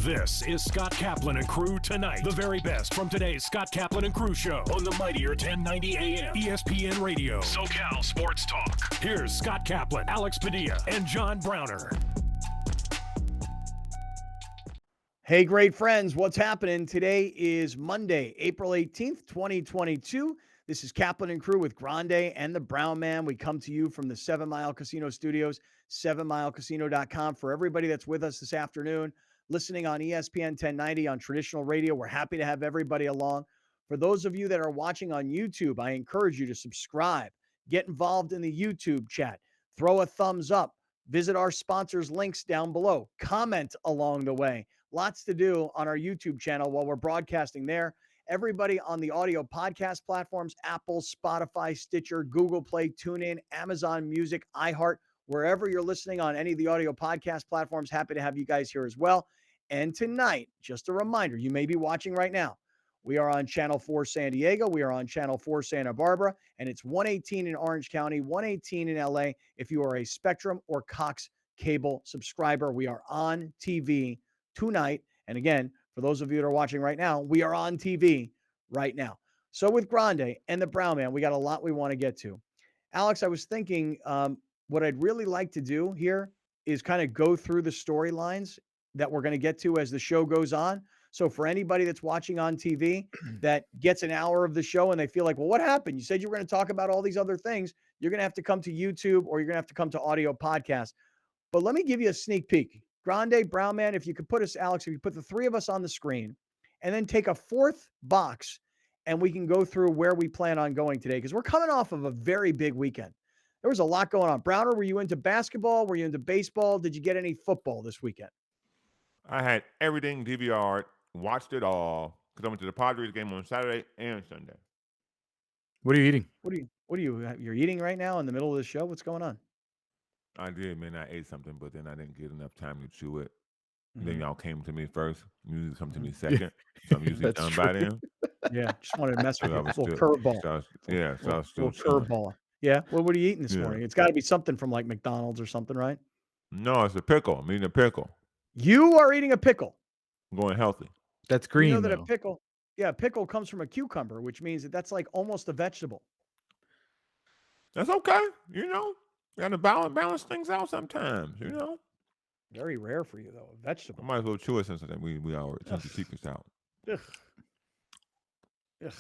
This is Scott Kaplan and Crew Tonight. The very best from today's Scott Kaplan and Crew show on the mightier 1090 AM ESPN Radio. SoCal Sports Talk. Here's Scott Kaplan, Alex Padilla, and John Browner. Hey, great friends. What's happening? Today is Monday, April 18th, 2022. This is Kaplan and Crew with Grande and the Brown Man. We come to you from the 7 Mile Casino Studios, 7milecasino.com. For everybody that's with us this afternoon, listening on ESPN 1090 on traditional radio, we're happy to have everybody along. For those of you that are watching on YouTube, I encourage you to subscribe, get involved in the YouTube chat, throw a thumbs up, visit our sponsors' links down below, comment along the way. Lots to do on our YouTube channel while we're broadcasting there. Everybody on the audio podcast platforms, Apple, Spotify, Stitcher, Google Play, TuneIn, Amazon Music, iHeart, wherever you're listening on any of the audio podcast platforms, happy to have you guys here as well. And tonight, just a reminder, you may be watching right now. We are on Channel 4 San Diego. We are on Channel 4 Santa Barbara, and it's 118 in Orange County, 118 in LA. If you are a Spectrum or Cox cable subscriber, we are on TV tonight. And again, for those of you that are watching right now, we are on TV right now. So with Grande and the Brown Man, we got a lot we want to get to. Alex, I was thinking what I'd really like to do here is kind of go through the storylines that we're going to get to as the show goes on. So for anybody that's watching on TV that gets an hour of the show and they feel like, well, what happened? You said you were going to talk about all these other things. You're going to have to come to YouTube or you're going to have to come to audio podcast. But let me give you a sneak peek. Grande, Brown Man, if you could put us, Alex, if you put the three of us on the screen and then take a fourth box and we can go through where we plan on going today because we're coming off of a very big weekend. There was a lot going on. Browner, were you into basketball? Were you into baseball? Did you get any football this weekend? I had everything DVR'd, watched it all, because I went to the Padres game on Saturday and Sunday. What are you eating? You're eating right now in the middle of the show? What's going on? I did, man. I ate something, but then I didn't get enough time to chew it. Then y'all came to me first. You usually come to me second. So I'm usually done by then. Yeah, just wanted to mess with you. A little curveball. So I was still curveball. Yeah. Well, what are you eating this morning? It's got to be something from like McDonald's or something, right? No, it's a pickle. I'm eating a pickle. You are eating a pickle. I'm going healthy. That's green. You know that a pickle comes from a cucumber, which means that that's like almost a vegetable. That's okay. You got to balance things out sometimes, Very rare for you, though, a vegetable. I might as well chew it since we already took the secrets out. Ugh. Ugh.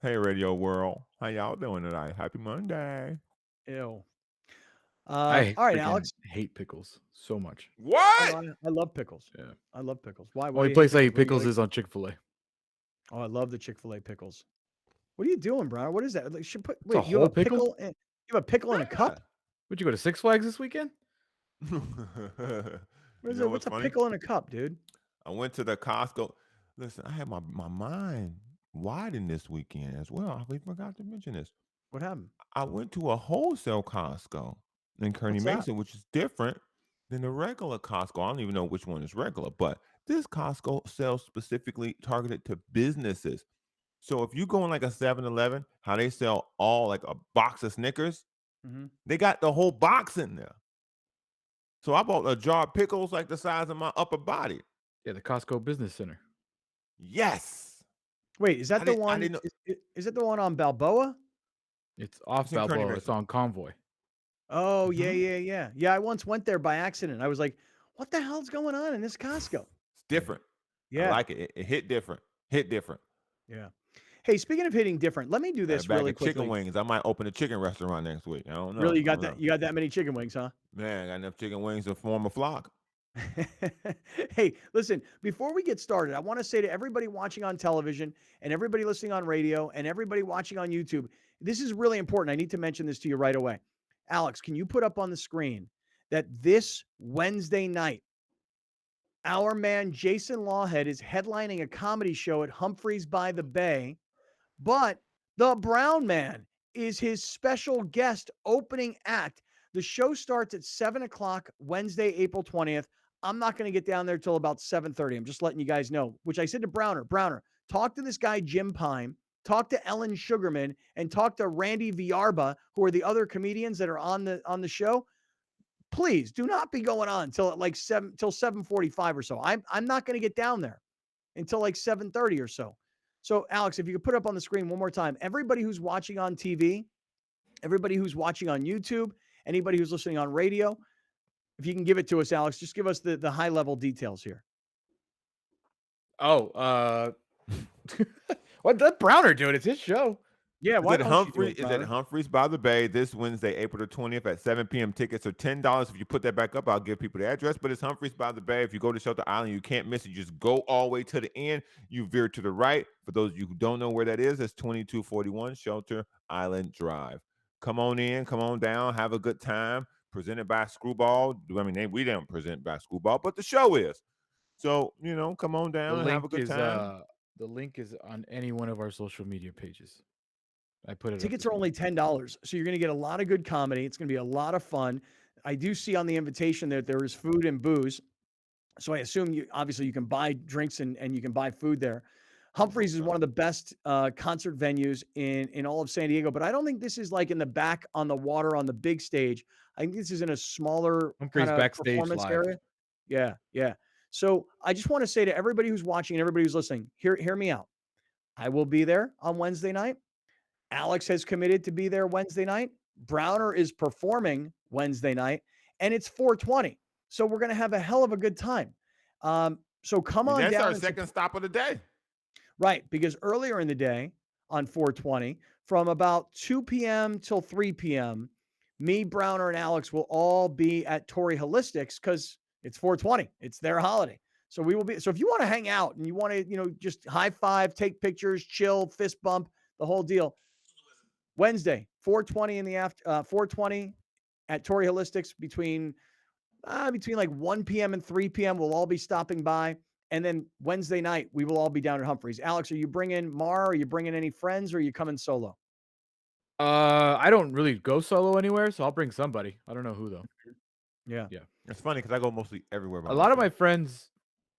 Hey, Radio World. How y'all doing tonight? Happy Monday. Ew. All right, Alex. I hate pickles so much. What? I love pickles. Yeah. I love pickles. Why? The only place I eat pickles is on Chick-fil-A. Oh, I love the Chick-fil-A pickles. What are you doing, Brown? What is that? Like, you have a pickle? You have a pickle in a cup? Would you go to Six Flags this weekend? What's a pickle in a cup, dude? I went to the Costco. Listen, I had my mind widened this weekend as well. We forgot to mention this. What happened? I went to a wholesale Costco in Kearny Mason, which is different than the regular Costco. I don't even know which one is regular, but this Costco sells specifically targeted to businesses. So if you go in like a 7-Eleven, how they sell all like a box of Snickers, they got the whole box in there. So I bought a jar of pickles like the size of my upper body. Yeah, the Costco Business Center. Yes. Wait, is that the one? Is it the one on Balboa? It's off Balboa. It's on Convoy. Oh, yeah. Yeah, I once went there by accident. I was like, what the hell's going on in this Costco? It's different. Yeah. I like it. It hit different. Yeah. Hey, speaking of hitting different, let me do this really quickly. Chicken wings. I might open a chicken restaurant next week. I don't know. Really, you got that many chicken wings, huh? Man, I got enough chicken wings to form a flock. Hey, listen, before we get started, I want to say to everybody watching on television and everybody listening on radio and everybody watching on YouTube, this is really important. I need to mention this to you right away. Alex, can you put up on the screen that this Wednesday night, our man Jason Lawhead is headlining a comedy show at Humphreys by the Bay, but the Brown Man is his special guest opening act. The show starts at 7 o'clock Wednesday, April 20th. I'm not going to get down there till about 7:30. I'm just letting you guys know, which I said to Browner, talk to this guy, Jim Pine, talk to Ellen Sugarman, and talk to Randy Villarba, who are the other comedians that are on the show. please do not be going on till like 7:45 or so. I'm not going to get down there until like 7:30 or so. So, Alex, if you could put up on the screen one more time, everybody who's watching on TV, everybody who's watching on YouTube, anybody who's listening on radio, if you can give it to us, Alex, just give us the high level details here. Oh, what let Browner do it? It's his show. Yeah, why don't you do it, Is at Humphreys by the Bay this Wednesday, April the 20th at 7 p.m. Tickets are $10. If you put that back up, I'll give people the address. But it's Humphreys by the Bay. If you go to Shelter Island, you can't miss it. You just go all the way to the end. You veer to the right. For those of you who don't know where that is, it's 2241 Shelter Island Drive. Come on in, come on down, have a good time. Presented by Screwball. I mean, we don't present by Screwball, but the show is. So, come on down and have a good time. The link is on any one of our social media pages. I put it. Tickets are only $10, so you're going to get a lot of good comedy. It's going to be a lot of fun. I do see on the invitation that there is food and booze, so I assume you can buy drinks and you can buy food there. Humphreys is one of the best concert venues in all of San Diego, but I don't think this is like in the back on the water on the big stage. I think this is in a smaller kind of performance area. Yeah. So I just want to say to everybody who's watching and everybody who's listening, hear me out. I will be there on Wednesday night. Alex has committed to be there Wednesday night. Browner is performing Wednesday night, and it's 420. So we're going to have a hell of a good time. So come on down. That's our second stop of the day. Right, because earlier in the day on 420, from about 2 p.m. till 3 p.m., me, Browner, and Alex will all be at Torrey Holistics because it's 420. It's their holiday. So we will be. So if you want to hang out and you want to, just high five, take pictures, chill, fist bump, the whole deal. Wednesday, 420 in the 420 at Torrey Holistics between like 1 p.m. and 3 p.m. We'll all be stopping by. And then Wednesday night, we will all be down at Humphreys. Alex, are you bringing Mar? Are you bringing any friends or are you coming solo? I don't really go solo anywhere, so I'll bring somebody. I don't know who though. Yeah. It's funny because I go mostly everywhere. A lot of my friends,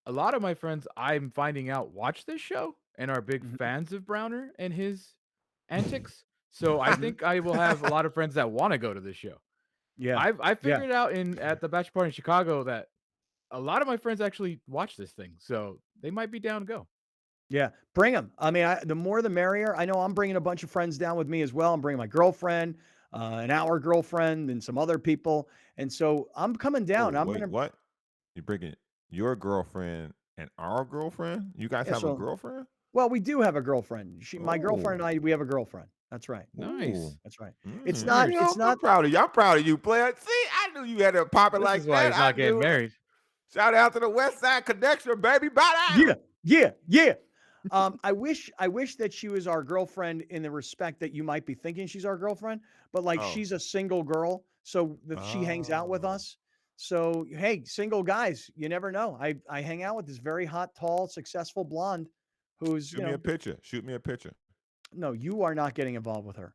I'm finding out watch this show and are big fans of Browner and his antics. So I think I will have a lot of friends that want to go to this show. Yeah. I figured out at the bachelor party in Chicago that a lot of my friends actually watch this thing, so they might be down to go. Yeah, bring them. I mean, the more the merrier. I know I'm bringing a bunch of friends down with me as well. I'm bringing my girlfriend, and our girlfriend, and some other people. And so I'm coming down. What? You bringing your girlfriend and our girlfriend? You guys have a girlfriend? Well, we do have a girlfriend. My girlfriend and I, we have a girlfriend. That's right. Nice. That's right. It's not. It's not. I'm proud of you. I'm proud of you, player. See, I knew you had to pop it like that. Why he's not getting married. Shout out to the West Side Connection, baby. Bye. Yeah. I wish that she was our girlfriend in the respect that you might be thinking she's our girlfriend, but like she's a single girl, so that she hangs out with us. So hey, single guys, you never know. I hang out with this very hot, tall, successful blonde who's Shoot me a picture. Shoot me a picture. No, you are not getting involved with her.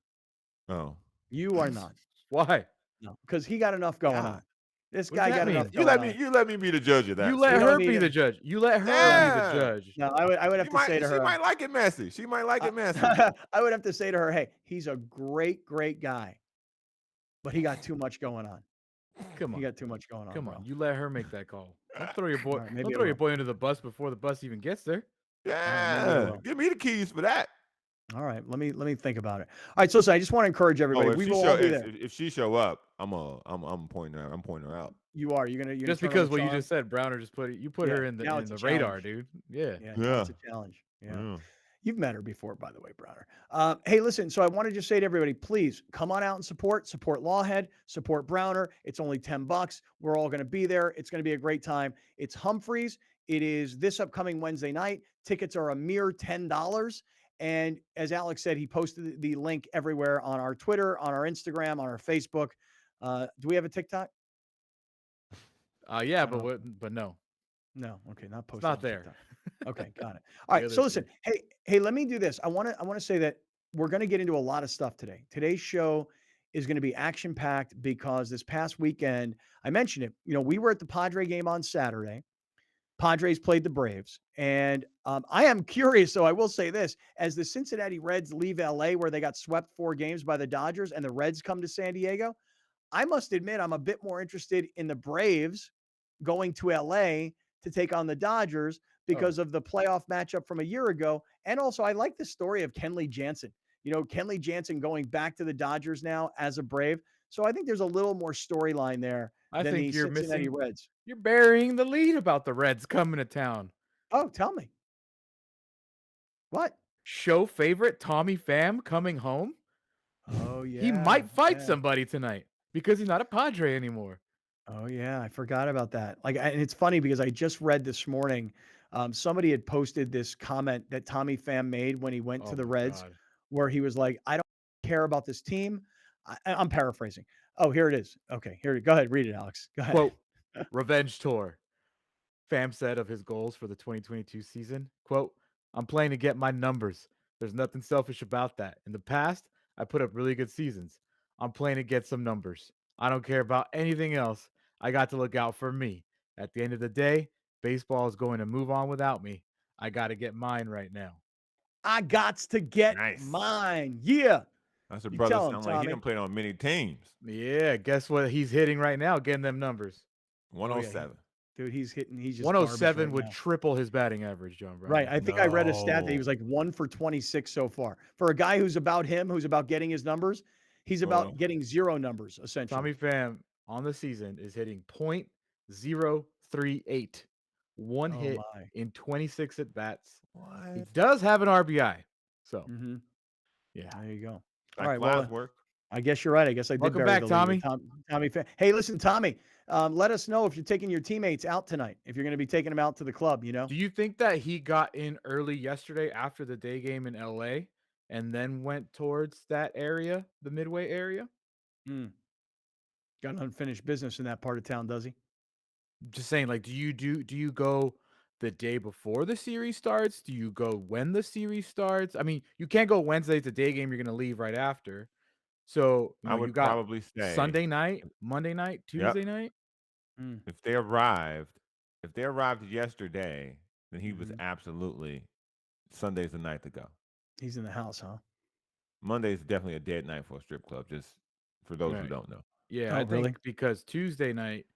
Oh, you are not. Why? No, because he got enough going on. This guy got enough going on. You let me be the judge of that. You let her be the judge. You let her be the judge. No, I would have to say to her. She might like it messy. She might like it messy. I would have to say to her, hey, he's a great, great guy, but he got too much going on. Come on. You got too much going on. Come on. Bro. You let her make that call. Don't throw your boy. Right, don't throw your boy under the bus before the bus even gets there. Yeah. Give me the keys for that. All right. Let me think about it. All right. So I just want to encourage everybody. We will all be there. If she show up, I'm pointing her. I'm pointing her out. You are. You're gonna just because what you just said, Browner just put her in the radar, dude. Yeah. It's a challenge. Yeah. You've met her before, by the way, Browner. Hey, listen, so I want to just say to everybody, please come on out and support Lawhead, support Browner. It's only $10. We're all going to be there. It's going to be a great time. It's Humphreys. It is this upcoming Wednesday night. Tickets are a mere $10. And as Alex said, he posted the link everywhere on our Twitter, on our Instagram, on our Facebook. Do we have a TikTok? Yeah, but no. No, okay, not posted. It's not there. Okay, got it. All right, so listen, hey, let me do this. I want to say that we're going to get into a lot of stuff today. Today's show is going to be action-packed because this past weekend, I mentioned it, we were at the Padre game on Saturday. Padres played the Braves, and I am curious, so I will say this, as the Cincinnati Reds leave LA where they got swept 4 games by the Dodgers and the Reds come to San Diego, I must admit, I'm a bit more interested in the Braves going to LA to take on the Dodgers Oh, because of the playoff matchup from a year ago. And also, I like the story of Kenley Jansen. Kenley Jansen going back to the Dodgers now as a Brave. So I think there's a little more storyline there I than think the you're Cincinnati missing. Reds. You're burying the lead about the Reds coming to town. Oh, tell me. What? Show favorite Tommy Pham coming home. Oh, He yeah. might fight Yeah. somebody tonight because he's not a Padre anymore. Oh yeah, I forgot about that. And it's funny because I just read this morning, somebody had posted this comment that Tommy Pham made when he went to Oh the my Reds, God. where he was like, "I don't care about this team." I'm paraphrasing. Oh, here it is. Okay, here. Go ahead, read it, Alex. Go ahead. Quote, revenge tour. Pham said of his goals for the 2022 season, quote, I'm playing to get my numbers. There's nothing selfish about that. In the past, I put up really good seasons. I'm playing to get some numbers. I don't care about anything else. I got to look out for me. At the end of the day, baseball is going to move on without me. I got to get mine right now. I gots to get Nice. mine. Yeah, That's a you brother tell him, sound like he Tommy. done played on many teams. Yeah, guess what he's hitting right now, getting them numbers. Oh yeah, 107. dude, he's hitting. He's just garbage 107 right would now. triple his batting average, John Right. Brown. I think I read a stat that he was No. like 1 for 26 so far. For a guy who's about him, who's about getting his numbers, he's about Well, getting 0 numbers essentially. Tommy Pham on the season is hitting .038. One Oh hit my. in 26 at bats. He what? does have an RBI. So, Mhm. yeah. There you go. All That right. Well, flies work. I guess you're right. I guess I did Welcome bury back, the lead with Tommy. Tommy. Hey, listen, Tommy. Let us know if you're taking your teammates out tonight. If you're going to be taking them out to the club, Do you think that he got in early yesterday after the day game in LA and then went towards that area, the Midway area? Mm, got unfinished business in that part of town, does he? Just saying, like, do you go the day before the series starts? Do you go when the series starts? I mean, you can't go Wednesday. It's a day game. You're gonna leave right after. So, I you would got probably say, Sunday night, Monday night, yep. Tuesday night. Mm, If they arrived, yesterday, then he was hmm absolutely Sunday's the night to go. He's in the house, huh? Monday's definitely a dead night for a strip club, just for those who Right. don't know. Yeah, Oh, I really? think because Tuesday night,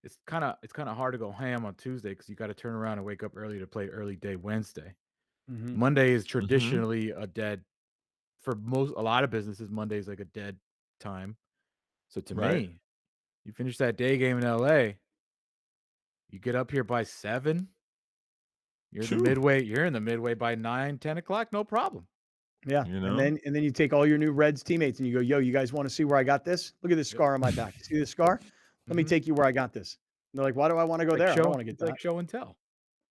it's kind of hard to go ham on Tuesday because you got to turn around and wake up early to play early day Wednesday. Hmm Monday is Mhm. traditionally a dead for a lot of businesses. Monday is like a dead time. So to Right. me, you finish that day game in LA, you get up here by 7, Shoo. you're in the midway by 9, 10 o'clock, no problem. Yeah. You And know? then you take all your new Reds teammates and you go, yo, you guys want to see where I got this? Look at this Yep. scar on my back. You see this scar? Let me Mhm. take you where I got this. And they're like, why do I want to go there? I don't want to get It's that. like show and tell.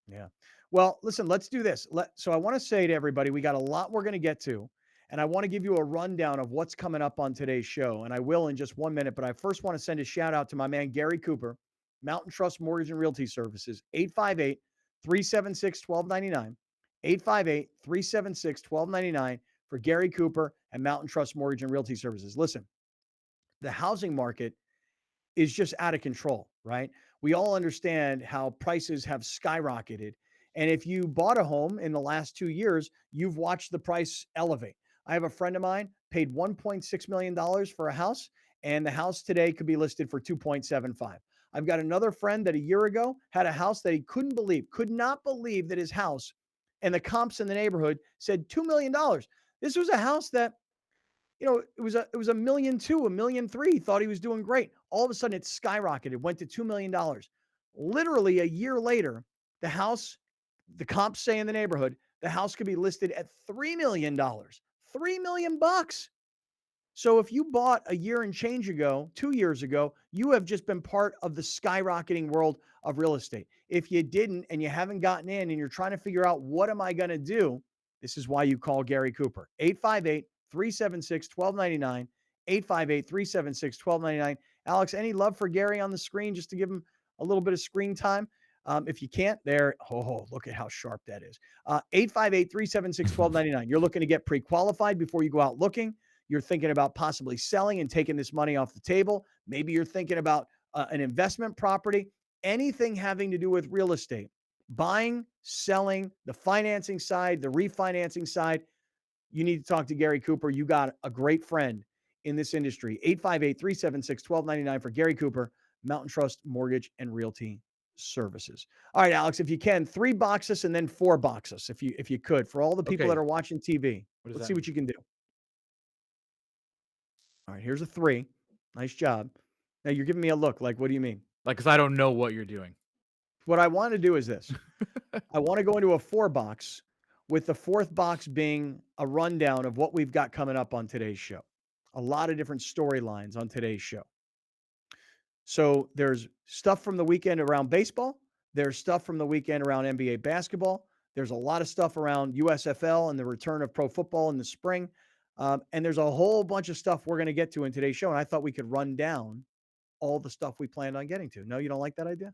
Yeah. Well, listen, let's do this. So I want to say to everybody, we got a lot we're going to get to, and I want to give you a rundown of what's coming up on today's show. And I will in just 1 minute, but I first want to send a shout out to my man, Gary Cooper, Mountain Trust Mortgage and Realty Services, 858 376 1299. 858 376 1299 for Gary Cooper and Mountain Trust Mortgage and Realty Services. Listen, the housing market is just out of control, right? We all understand how prices have skyrocketed. And if you bought a home in the last 2 years, you've watched the price elevate. I have a friend of mine paid $1.6 million for a house, and the house today could be listed for 2.75. I've got another friend that a year ago had a house that he could not believe that his house and the comps in the neighborhood said $2 million. This was a house that it was a million two, a million three. He thought he was doing great. All of a sudden, it skyrocketed, went to $2 million. Literally a year later, the house, the comps say in the neighborhood, the house could be listed at $3 million. $3 million. So if you bought a year and change ago, 2 years ago, you have just been part of the skyrocketing world of real estate. If you didn't and you haven't gotten in and you're trying to figure out what am I going to do, this is why you call Gary Cooper. 858 376 1299. 858 376 1299. Alex, any love for Gary on the screen just to give him a little bit of screen time? If you can't, look at how sharp that is. 858 376 1299. You're looking to get pre qualified before you go out looking. You're thinking about possibly selling and taking this money off the table. Maybe you're thinking about an investment property, anything having to do with real estate, buying, selling, the financing side, the refinancing side. You need to talk to Gary Cooper. You got a great friend in this industry. 858-376-1299 for Gary Cooper, Mountain Trust Mortgage and Realty Services. All right, Alex, if you can, 3 box us and then 4 box us if you could for all the people that Okay. are watching TV. What does Let's that see what mean? you can do. All right, here's a 3. Nice job. Now you're giving me a look like, what do you mean? Like, because I don't know what you're doing. What I want to do is this. I want to go into a 4 box with the 4th box being a rundown of what we've got coming up on today's show. A lot of different storylines on today's show. So there's stuff from the weekend around baseball. There's stuff from the weekend around NBA basketball. There's a lot of stuff around USFL and the return of pro football in the spring. And there's a whole bunch of stuff we're going to get to in today's show. And I thought we could run down all the stuff we planned on getting to. No, you don't like that idea?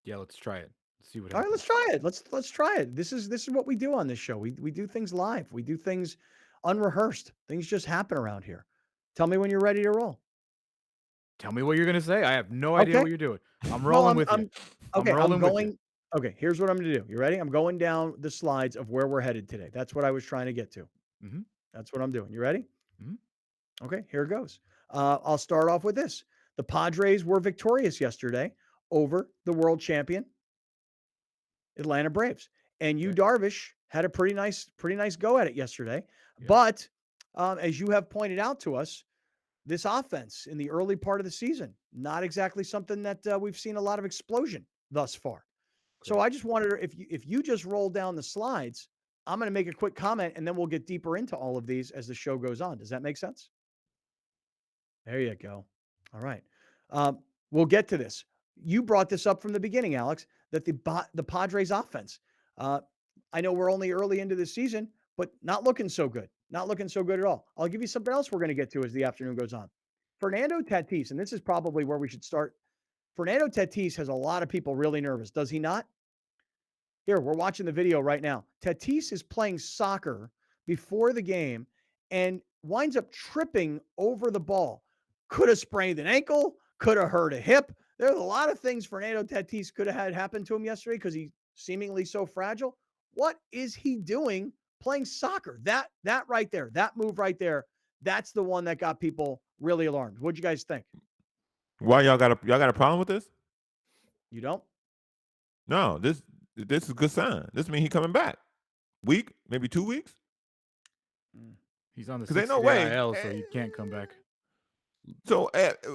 Yeah, let's try it. Let's see what All right, happens. let's try it. Let's try it. This is what we do on this show. We do things live. We do things unrehearsed. Things just happen around here. Tell me when you're ready to roll. Tell me what you're going to say. I have no idea Okay. what you're doing. I'm No, rolling with you. okay. I'm rolling with you. going. Okay, here's what I'm going to do. You ready? I'm going down the slides of where we're headed today. That's what I was trying to get to. Mhm. That's what I'm doing. You ready? Mhm. Okay, here it goes. I'll start off with this. The Padres were victorious yesterday over the world champion Atlanta Braves, and Yu Okay. Darvish had a pretty nice go at it yesterday. Yeah. But as you have pointed out to us, this offense in the early part of the season, not exactly something that we've seen a lot of explosion thus far. So I just wondered if you just roll down the slides, I'm going to make a quick comment and then we'll get deeper into all of these as the show goes on. Does that make sense? There you go. All right. We'll get to this. You brought this up from the beginning, Alex, that the Padres offense. I know we're only early into the season, but not looking so good. Not looking so good at all. I'll give you something else we're going to get to as the afternoon goes on. Fernando Tatis, and this is probably where we should start. Fernando Tatis has a lot of people really nervous, does he not? Here, we're watching the video right now. Tatis is playing soccer before the game and winds up tripping over the ball. Could have sprained an ankle, could have hurt a hip. There's a lot of things Fernando Tatis could have had happen to him yesterday because he's seemingly so fragile. What is he doing playing soccer? That right there, that move right there, that's the one that got people really alarmed. What'd you guys think? Why y'all got a problem with this? You don't? No, this is a good sign. This means he coming back. Week, maybe 2 weeks. He's on the 'Cause ain't no 60-day way. IL, so he can't come back. So,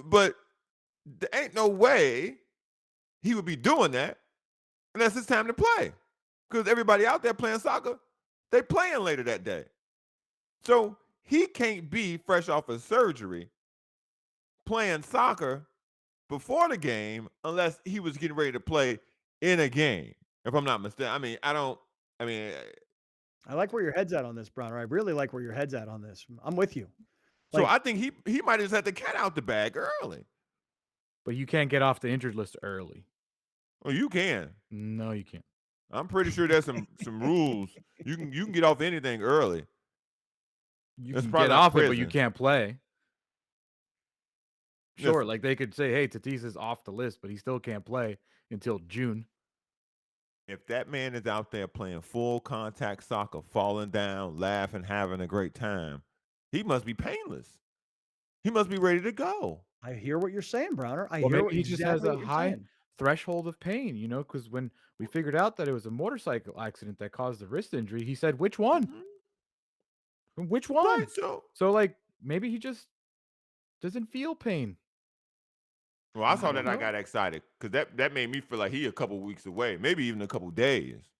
but there ain't no way he would be doing that unless it's time to play. Because everybody out there playing soccer, they playing later that day. So he can't be fresh off of surgery playing soccer before the game unless he was getting ready to play in a game. If I'm not mistaken. I like where your head's at on this, Browner. I really like where your head's at on this. I'm with you. So Like- I think he might have just had the cat out the bag early. But you can't get off the injured list early. Well, you can. No, you can't. I'm pretty sure there's some rules. You can get off anything early. You That's can probably get not off it, but you prison. can't play. Yes. Sure, like they could say, hey, Tatis is off the list, but he still can't play until June. If that man is out there playing full contact soccer, falling down, laughing, having a great time, he must be painless. He must be ready to go. I hear what you're saying, Browner. I Well, hear maybe he just has exactly a what you're high saying. threshold of pain, because when we figured out that it was a motorcycle accident that caused the wrist injury, he said, which one? Mhm. Which one? Right, So, like, maybe he just doesn't feel pain. well, I I saw don't that I know. got excited because that made me feel like he a couple weeks away, maybe even a couple days.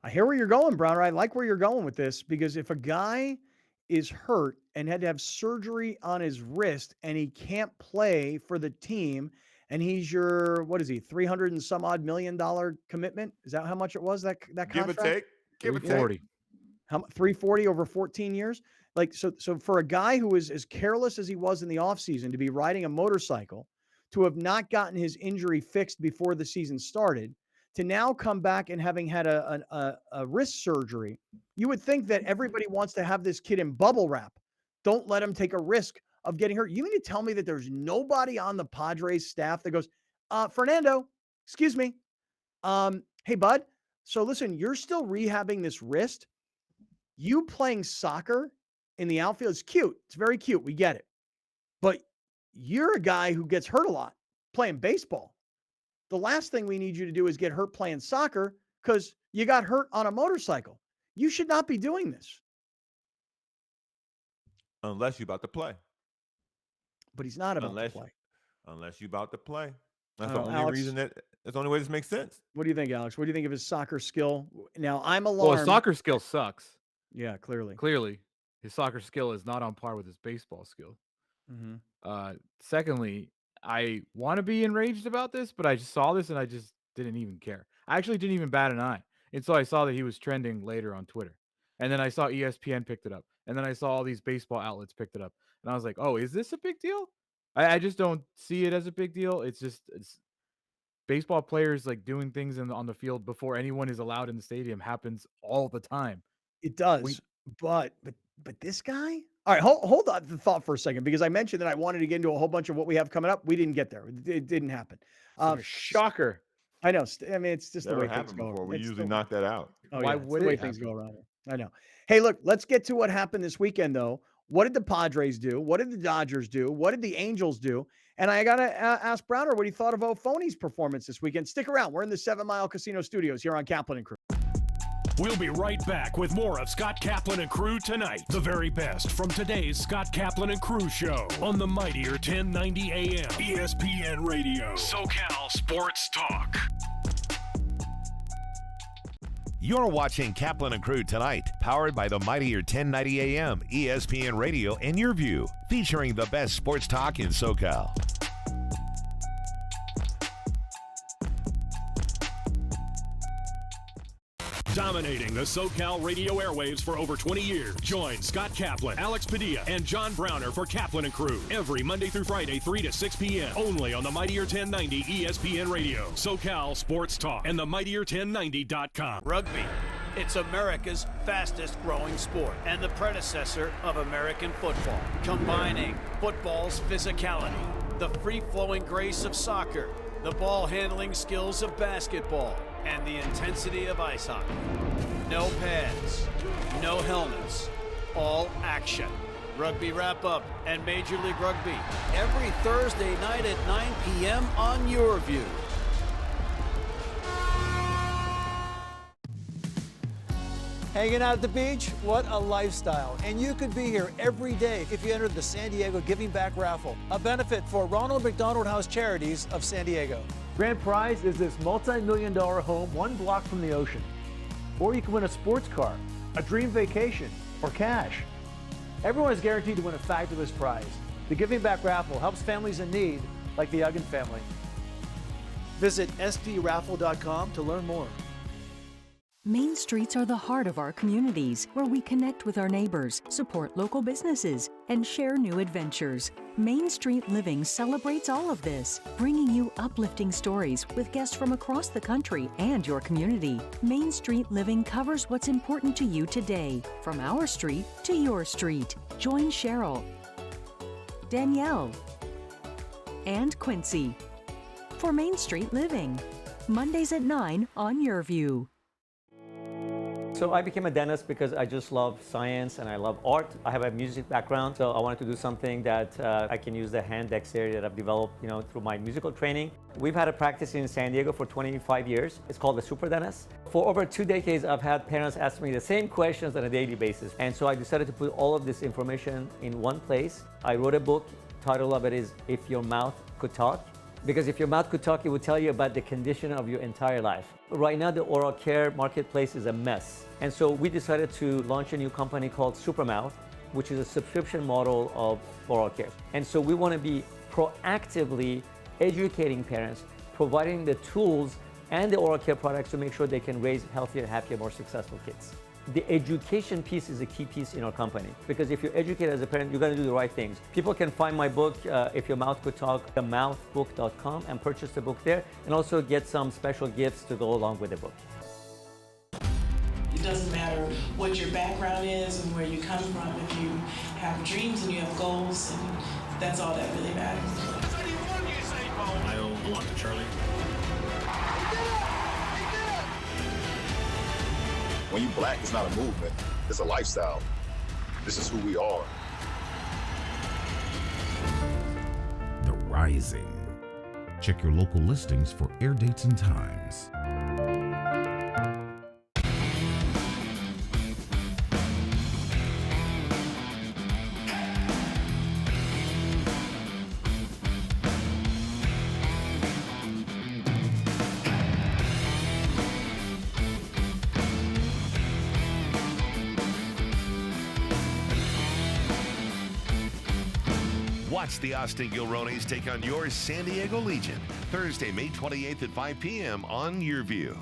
I hear where you're going, Browner. I like where you're going with this because if a guy is hurt and had to have surgery on his wrist and he can't play for the team and he's your, what is he, 300 and some odd $1 million commitment? Is that how much it was, that Give contract? or take. Give or take. 340. How 340 over 14 years? Like, so for a guy who is as careless as he was in the offseason to be riding a motorcycle, to have not gotten his injury fixed before the season started, to now come back and having had a wrist surgery, you would think that everybody wants to have this kid in bubble wrap. Don't let him take a risk of getting hurt. You mean to tell me that there's nobody on the Padres staff that goes, Fernando, excuse me. Hey, bud. So listen, you're still rehabbing this wrist. You playing soccer in the outfield is cute. It's very cute. We get it. But you're a guy who gets hurt a lot playing baseball. The last thing we need you to do is get hurt playing soccer because you got hurt on a motorcycle. You should not be doing this. Unless you're about to play. But he's not about to play. Unless you're about to play. That's Oh, the only Alex, reason that's the only way this makes sense. what do you think, Alex? What do you think of his soccer skill? Now, I'm Well, his alarmed. soccer skill sucks. Yeah, clearly. Clearly, his soccer skill is not on par with his baseball skill. Secondly, I want to be enraged about this, but I just saw this and I just didn't even care. I actually didn't even bat an eye until I saw that he was trending later on Twitter. And then I saw ESPN picked it up. And then I saw all these baseball outlets picked it up. And I was like, oh, is this a big deal? I just don't see it as a big deal. It's baseball players like doing things on the field before anyone is allowed in the stadium happens all the time. It does. But this guy? All right, hold on the thought for a second, because I mentioned that I wanted to get into a whole bunch of what we have coming up. We didn't get there. It didn't happen. Shocker. I know. I mean, it's just the Never way things happened go. before. We It's usually the- knock that out. Oh, Why yeah, it's would the way it things happen? go around here. I know. Hey, look, let's get to what happened this weekend, though. What did the Padres do? What did the Dodgers do? What did the Angels do? And I got to ask Browner what he thought of O'Phoney's performance this weekend. Stick around. We're in the 7 Mile Casino Studios here on Kaplan and Crew. We'll be right back with more of Scott Kaplan and Crew tonight. The very best from today's Scott Kaplan and Crew show on the mightier 1090 AM ESPN Radio. SoCal Sports Talk. You're watching Kaplan and Crew tonight, powered by the mightier 1090 AM ESPN Radio and Your View, featuring the best sports talk in SoCal. Dominating the SoCal radio airwaves for over 20 years. Join Scott Kaplan, Alex Padilla, and John Browner for Kaplan and Crew every Monday through Friday, 3 to 6 p.m. only on the mightier 1090 ESPN Radio, SoCal Sports Talk, and the mightier1090.com. Rugby. It's America's fastest growing sport and the predecessor of American football, combining football's physicality, the free-flowing grace of soccer, the ball handling skills of basketball, and the intensity of ice hockey. No pads, no helmets, all action. Rugby Wrap-Up and Major League Rugby every Thursday night at 9 p.m. on Your View. Hanging out at the beach? What a lifestyle. And you could be here every day if you entered the San Diego Giving Back Raffle, a benefit for Ronald McDonald House Charities of San Diego. Grand prize is this multi-million-dollar home 1 block from the ocean. Or you can win a sports car, a dream vacation, or cash. Everyone is guaranteed to win a fabulous prize. The Giving Back Raffle helps families in need, like the Uggan family. Visit sdraffle.com to learn more. Main streets are the heart of our communities, where we connect with our neighbors, support local businesses, and share new adventures. Main Street Living celebrates all of this, bringing you uplifting stories with guests from across the country and your community. Main Street Living covers what's important to you today, from our street to your street. Join Cheryl, Danielle, and Quincy for Main Street Living, Mondays at 9 on Your View. So I became a dentist because I just love science and I love art. I have a music background, so I wanted to do something that I can use the hand dexterity that I've developed, through my musical training. We've had a practice in San Diego for 25 years. It's called the Super Dentist. For over 2 decades, I've had parents ask me the same questions on a daily basis. And so I decided to put all of this information in one place. I wrote a book. Title of it is If Your Mouth Could Talk. Because if your mouth could talk, it would tell you about the condition of your entire life. Right now, the oral care marketplace is a mess. And so we decided to launch a new company called Supermouth, which is a subscription model of oral care. And so we want to be proactively educating parents, providing the tools and the oral care products to make sure they can raise healthier, happier, more successful kids. The education piece is a key piece in our company, because if you're educated as a parent, you're going to do the right things. People can find my book, If Your Mouth Could Talk, themouthbook.com, and purchase the book there, and also get some special gifts to go along with the book. It doesn't matter what your background is and where you come from. If you have dreams and you have goals, and that's all that really matters. I owe a lot to Charlie. When you black, it's not a movement, it's a lifestyle. This is who we are. The Rising. Check your local listings for air dates and times. Watch the Austin Gilronis take on your San Diego Legion Thursday, May 28th at 5 p.m. on YourView.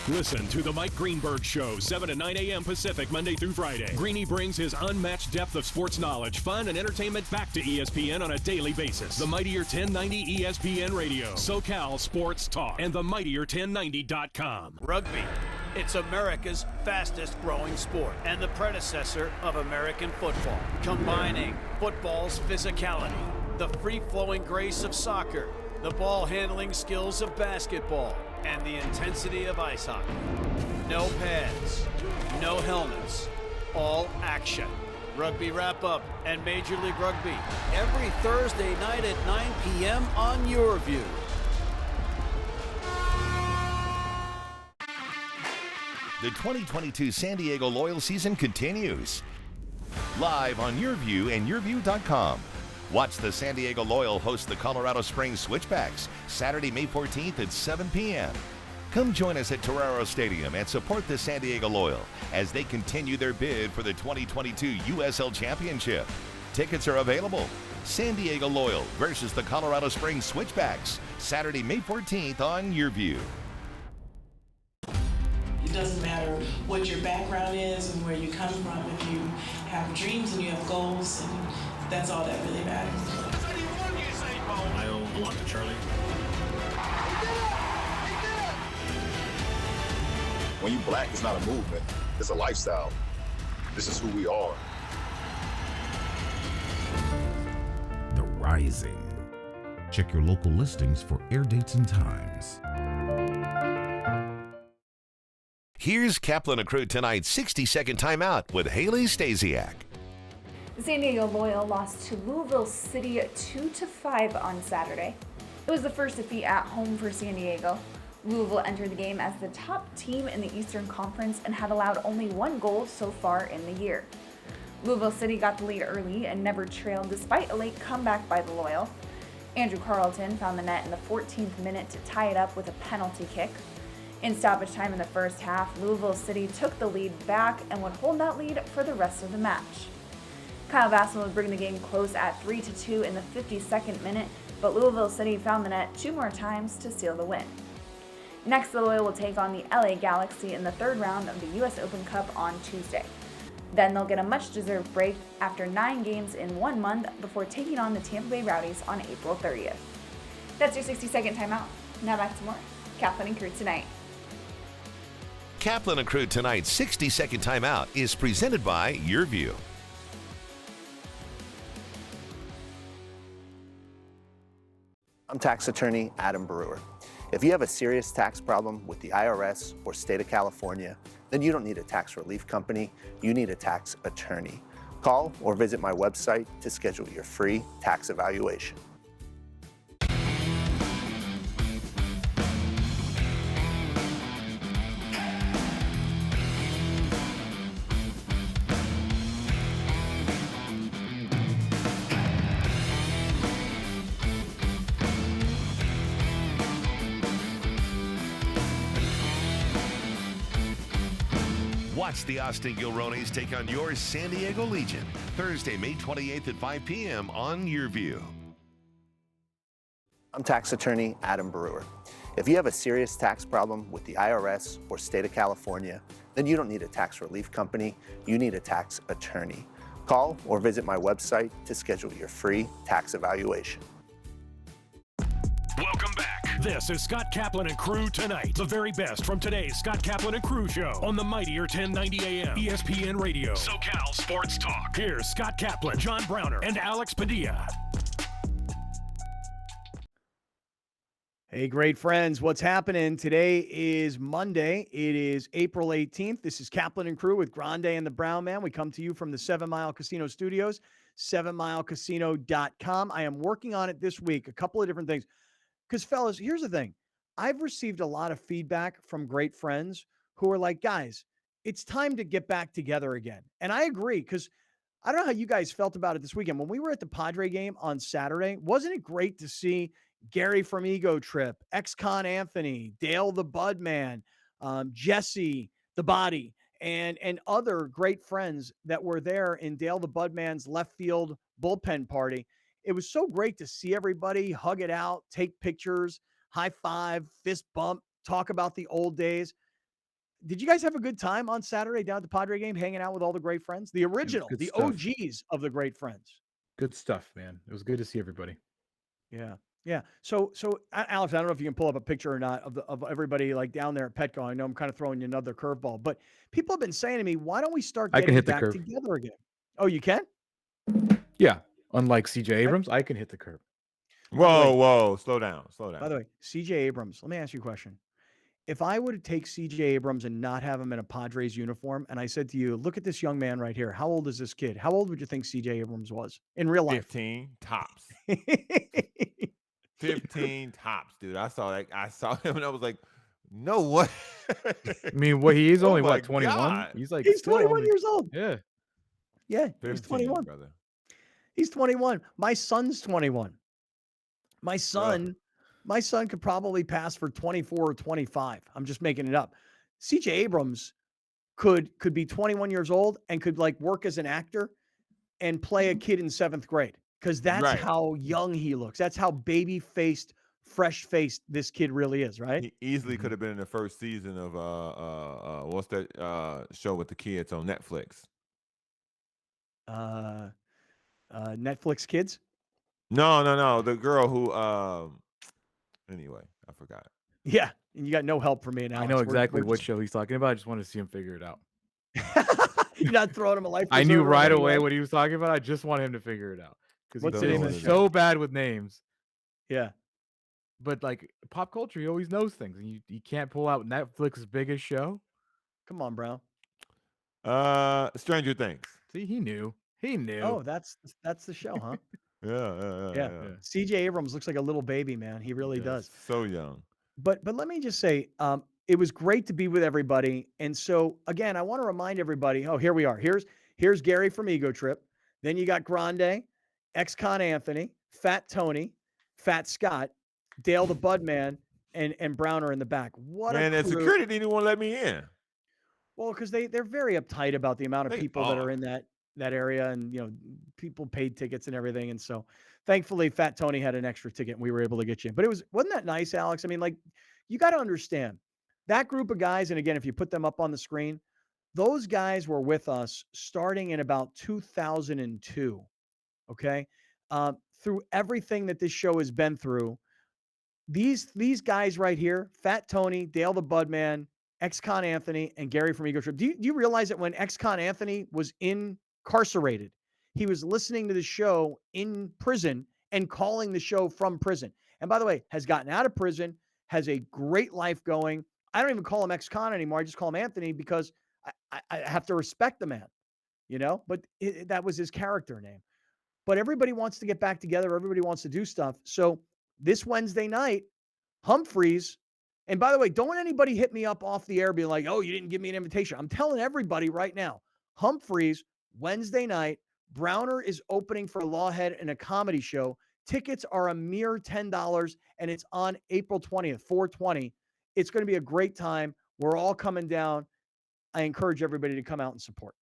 Listen to The Mike Greenberg Show, 7 to 9 a.m. Pacific, Monday through Friday. Greeny brings his unmatched depth of sports knowledge, fun, and entertainment back to ESPN on a daily basis. The Mightier 1090 ESPN Radio, SoCal Sports Talk, and themightier1090.com. Rugby. It's America's fastest growing sport and the predecessor of American football, combining football's physicality, the free-flowing grace of soccer, the ball-handling skills of basketball, and the intensity of ice hockey. No pads, no helmets, all action. Rugby Wrap-Up and Major League Rugby every Thursday night at 9 p.m. on YourView. The 2022 San Diego Loyal season continues. Live on YourView and YourView.com. Watch the San Diego Loyal host the Colorado Springs Switchbacks Saturday, May 14th at 7 p.m. Come join us at Torero Stadium and support the San Diego Loyal as they continue their bid for the 2022 USL Championship. Tickets are available. San Diego Loyal versus the Colorado Springs Switchbacks Saturday, May 14th on YourView. It doesn't matter what your background is and where you come from. If you have dreams and you have goals, and that's all that really matters. I owe a lot to Charlie. When you black, it's not a movement, it's a lifestyle. This is who we are. The Rising. Check your local listings for air dates and times. Here's Kaplan and Crew tonight's 60-second timeout with Haley Stasiak. The San Diego Loyal lost to Louisville City 2-5 on Saturday. It was the first defeat at home for San Diego. Louisville entered the game as the top team in the Eastern Conference and had allowed only one goal so far in the year. Louisville City got the lead early and never trailed despite a late comeback by the Loyal. Andrew Carlton found the net in the 14th minute to tie it up with a penalty kick. In stoppage time in the first half, Louisville City took the lead back and would hold that lead for the rest of the match. Kyle Vassell would bring the game close at 3-2 in the 52nd minute, but Louisville City found the net 2 more times to seal the win. Next, the Loyal will take on the LA Galaxy in the third round of the US Open Cup on Tuesday. Then they'll get a much-deserved break after 9 games in 1 month before taking on the Tampa Bay Rowdies on April 30th. That's your 60-second timeout. Now back to more Kaplan and Crew tonight. Kaplan and Crew tonight's 60-second timeout is presented by YourView. I'm tax attorney Adam Brewer. If you have a serious tax problem with the IRS or state of California, then you don't need a tax relief company, you need a tax attorney. Call or visit my website to schedule your free tax evaluation. Watch the Austin Gilronis take on your San Diego Legion Thursday, May 28th at 5 p.m. on YourView. I'm tax attorney Adam Brewer. If you have a serious tax problem with the IRS or state of California, then you don't need a tax relief company, you need a tax attorney. Call or visit my website to schedule your free tax evaluation. Welcome back. This is Scott Kaplan and Crew tonight. The very best from today's Scott Kaplan and Crew show on the Mightier 1090 AM ESPN Radio, SoCal Sports Talk. Here's Scott Kaplan, John Browner, and Alex Padilla. Hey, great friends. What's happening? Today is Monday. It is April 18th. This is Kaplan and Crew with Grande and the Brown Man. We come to you from the 7 Mile Casino Studios, 7milecasino.com. I am working on it this week, a couple of different things. Because, fellas, here's the thing. I've received a lot of feedback from great friends who are like, guys, it's time to get back together again. And I agree, because I don't know how you guys felt about it this weekend. When we were at the Padre game on Saturday, wasn't it great to see Gary from Ego Trip, ex-con Anthony, Dale the Budman, Jesse the Body, and other great friends that were there in Dale the Budman's left field bullpen party? It was so great to see everybody hug it out, take pictures, high five, fist bump, talk about the old days. Did you guys have a good time on Saturday down at the Padre game, hanging out with all the great friends? The original, good the stuff. OGs of the great friends. Good stuff, man. It was good to see everybody. Yeah. Yeah. So Alex, I don't know if you can pull up a picture or not of everybody like down there at Petco. I know I'm kind of throwing you another curveball, but people have been saying to me, why don't we start I can getting hit the back curve. together again? Oh, you can? Yeah. Unlike CJ Abrams, I can hit the curve. Whoa. Slow down. By the way, CJ Abrams, let me ask you a question. If I would take CJ Abrams and not have him in a Padres uniform, and I said to you, look at this young man right here. How old is this kid? How old would you think CJ Abrams was in real life? 15 tops. 15 tops, dude. I saw him and I was like, no way. I mean, he is Oh only, my 21? God. He's like, He's still 21 only, years old. yeah. Yeah, 15, he's 21. brother. He's 21. My son's 21. My son could probably pass for 24 or 25. I'm just making it up. CJ Abrams could be 21 years old and could like work as an actor and play a kid in 7th grade, because that's Right. how young he looks. That's how baby-faced, fresh-faced this kid really is, right? He easily could have been in the first season of what's that show with the kids on Netflix? Netflix Kids? No. The girl who anyway, I forgot. Yeah, and you got no help from me now. I know exactly what show he's talking about. I just wanted to see him figure it out. You're not throwing him a life I knew preserver right anyway. away what he was talking about. I just wanted him to figure it out because What's he the name is of the so bad with names. Yeah. But like pop culture, he always knows things, and you can't pull out Netflix's biggest show. Come on, bro. Stranger Things. See, he knew. He knew. Oh, that's the show, huh? Yeah. CJ Abrams looks like a little baby, man. He really does. So young. But let me just say, it was great to be with everybody. And so again, I want to remind everybody. Oh, here we are. Here's Gary from Ego Trip. Then you got Grande, ex-con Anthony, Fat Tony, Fat Scott, Dale the Budman, and Browner in the back. What Man, a that crew. security didn't want to let me in. Well, because they're very uptight about the amount of people that are in that area, and people paid tickets and everything. And so thankfully Fat Tony had an extra ticket and we were able to get you in. But wasn't that nice, Alex? I mean, like, you got to understand that group of guys. And again, if you put them up on the screen, those guys were with us starting in about 2002. Okay. Through everything that this show has been through, these guys right here, Fat Tony, Dale the Budman, ex-con Anthony, and Gary from Ego Trip. Do you realize that when ex-con Anthony was incarcerated, he was listening to the show in prison and calling the show from prison? And by the way, has gotten out of prison, has a great life going. I don't even call him ex-con anymore. I just call him Anthony because I have to respect the man, but that was his character name. But everybody wants to get back together. Everybody wants to do stuff. So this Wednesday night, Humphreys, and by the way, don't anybody hit me up off the air being like, oh, you didn't give me an invitation. I'm telling everybody right now, Humphreys, Wednesday night, Browner is opening for Lawhead in a comedy show. Tickets are a mere $10, and it's on April 20th, 4/20. It's going to be a great time. We're all coming down. I encourage everybody to come out and support.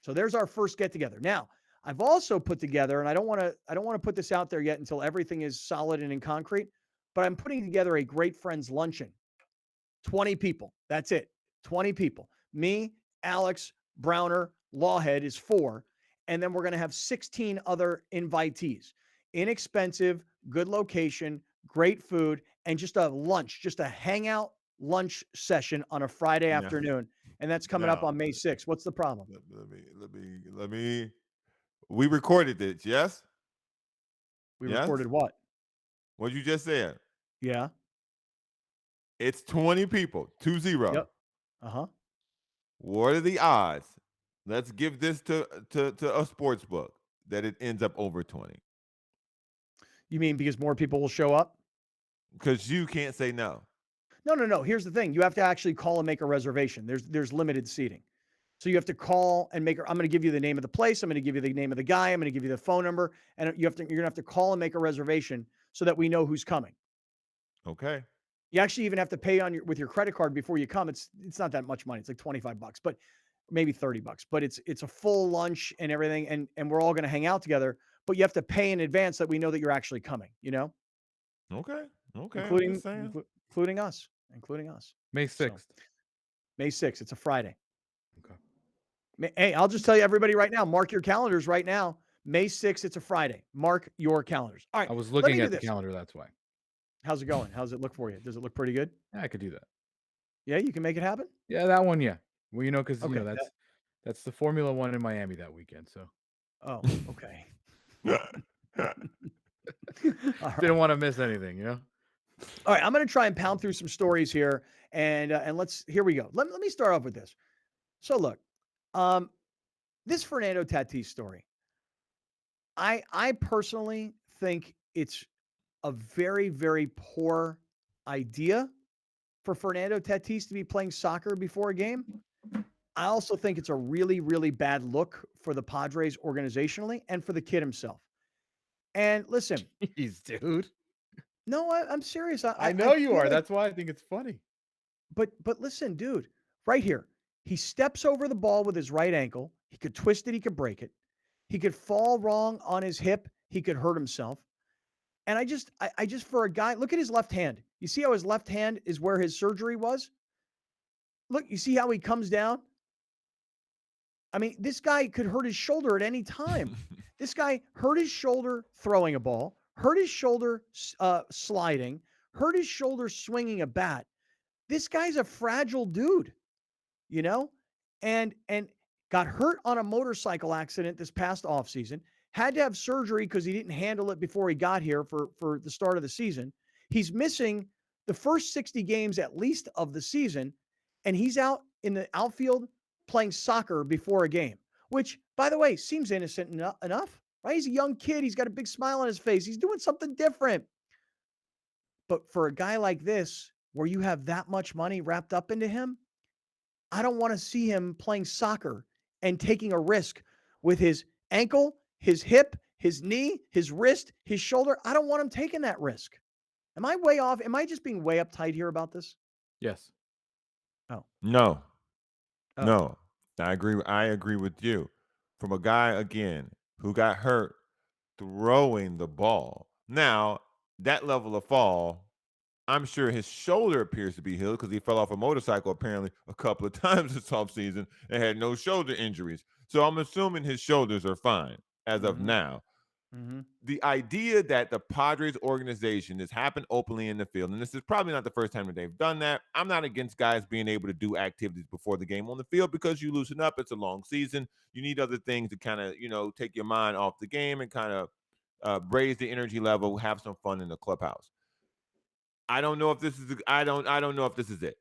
So there's our first get together. Now, I've also put together, and I don't want to put this out there yet until everything is solid and in concrete, but I'm putting together a great friends luncheon. 20 people. That's it. 20 people. Me, Alex, Browner, Lawhead is 4. And then we're going to have 16 other invitees. Inexpensive, good location, great food, and just a lunch, just a hangout lunch session on a Friday afternoon. And that's coming up on May 6th. What's the problem? Let me. We recorded it, yes? We recorded what? What you just said. Yeah. It's 20 people, 20. Yep. Uh-huh. What are the odds? Let's give this to a sports book that it ends up over 20. You mean because more people will show up? Because you can't say no. No. Here's the thing. You have to actually call and make a reservation. There's limited seating. So you have to call and make. I'm going to give you the name of the place. I'm going to give you the name of the guy. I'm going to give you the phone number, and you're going to have to call and make a reservation so that we know who's coming. Okay. You actually even have to pay with your credit card before you come. It's not that much money. It's like $25, but maybe $30. But it's a full lunch and everything, and we're all going to hang out together. But you have to pay in advance that we know that you're actually coming. Okay. I'm including just saying. including us. May 6th. May 6th. It's a Friday. Okay. Hey, I'll just tell you, everybody, right now, mark your calendars right now. May 6th, it's a Friday. Mark your calendars. All right. I was looking at the calendar, that's why. How's it going? How's it look for you? Does it look pretty good? Yeah, I could do that. Yeah, you can make it happen? Yeah, that one, yeah. Well, because Okay, that's the Formula One in Miami that weekend. So Oh, okay. didn't want to miss anything, All right, I'm going to try and pound through some stories here, and here we go. Let me start off with this. So look, this Fernando Tatis story, I personally think it's a very, very poor idea for Fernando Tatis to be playing soccer before a game. I also think it's a really, really bad look for the Padres organizationally and for the kid himself. And listen, jeez, dude. No, I'm serious. I know you feel are. like- That's why I think it's funny. But listen, dude, right here, he steps over the ball with his right ankle. He could twist it. He could break it. He could fall wrong on his hip. He could hurt himself. And I just for a guy, look at his left hand. You see how his left hand is where his surgery was? Look, you see how he comes down? I mean, this guy could hurt his shoulder at any time. This guy hurt his shoulder throwing a ball, hurt his shoulder sliding, hurt his shoulder swinging a bat. This guy's a fragile dude, and got hurt on a motorcycle accident this past offseason, had to have surgery because he didn't handle it before he got here for the start of the season. He's missing the first 60 games at least of the season, and he's out in the outfield playing soccer before a game, which, by the way, seems innocent enough, right? He's a young kid. He's got a big smile on his face. He's doing something different. But for a guy like this, where you have that much money wrapped up into him, I don't want to see him playing soccer and taking a risk with his ankle, his hip, his knee, his wrist, his shoulder. I don't want him taking that risk. Am I way off? Am I just being way uptight here about this? Yes. Oh. No. No. I agree with you. From a guy, again, who got hurt throwing the ball. Now, that level of fall, I'm sure his shoulder appears to be healed because he fell off a motorcycle apparently a couple of times this offseason and had no shoulder injuries. So I'm assuming his shoulders are fine as of now. Mm-hmm. The idea that the Padres organization has happened openly in the field, and this is probably not the first time that they've done that. I'm not against guys being able to do activities before the game on the field because you loosen up. It's a long season. You need other things to kind of, take your mind off the game and kind of raise the energy level, have some fun in the clubhouse. I don't know if this is. I don't know if this is it.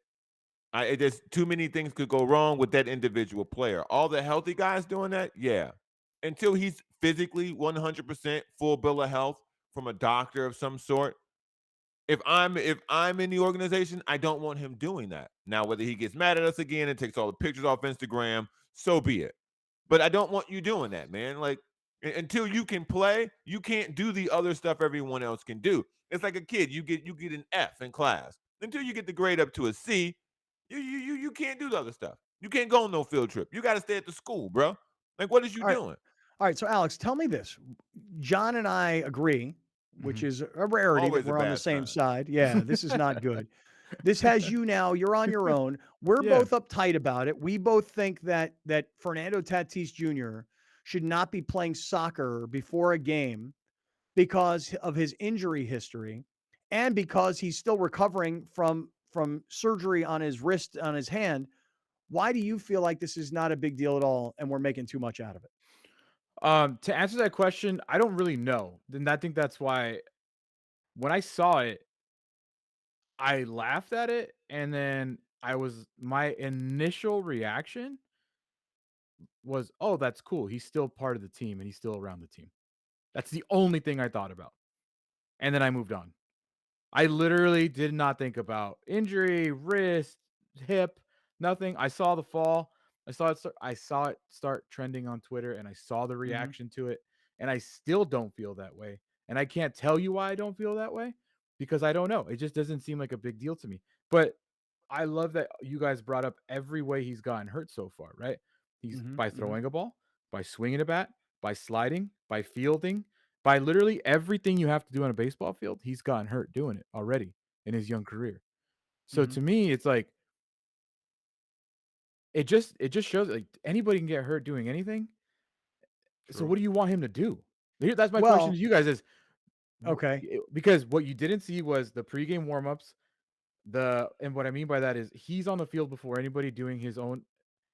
There's too many things could go wrong with that individual player. All the healthy guys doing that, yeah. Until he's physically 100% full bill of health from a doctor of some sort. If I'm in the organization, I don't want him doing that. Now, whether he gets mad at us again and takes all the pictures off Instagram, so be it. But I don't want you doing that, man. Like, until you can play, you can't do the other stuff everyone else can do. It's like a kid. You get an F in class. Until you get the grade up to a C, you can't do the other stuff. You can't go on no field trip. You got to stay at the school, bro. Like, what is you doing? All right, so Alex, tell me this. John and I agree, which is a rarity Always that a we're on bad the same sign. side. Yeah, this is not good. This has you now. You're on your own. We're Yeah. both uptight about it. We both think that Fernando Tatis Jr. should not be playing soccer before a game because of his injury history and because he's still recovering from surgery on his wrist, on his hand. Why do you feel like this is not a big deal at all and we're making too much out of it? To answer that question, I don't really know. And I think that's why when I saw it, I laughed at it, and then my initial reaction was, "Oh, that's cool. He's still part of the team, and he's still around the team." That's the only thing I thought about, and then I moved on. I literally did not think about injury, wrist, hip, nothing. I saw the fall. I saw it start trending on Twitter, and I saw the Mm-hmm. reaction to it, and I still don't feel that way. And I can't tell you why I don't feel that way because I don't know. It just doesn't seem like a big deal to me. But I love that you guys brought up every way he's gotten hurt so far, right? He's Mm-hmm. by Mm-hmm. throwing a ball, by swinging a bat, by sliding, by fielding, by literally everything you have to do on a baseball field, he's gotten hurt doing it already in his young career. So Mm-hmm. to me, it's like it just shows like anybody can get hurt doing anything. So True. what do you want him to do? That's my question Well, to you guys is okay. because what you didn't see was the pregame warmups. And what I mean by that is he's on the field before anybody doing his own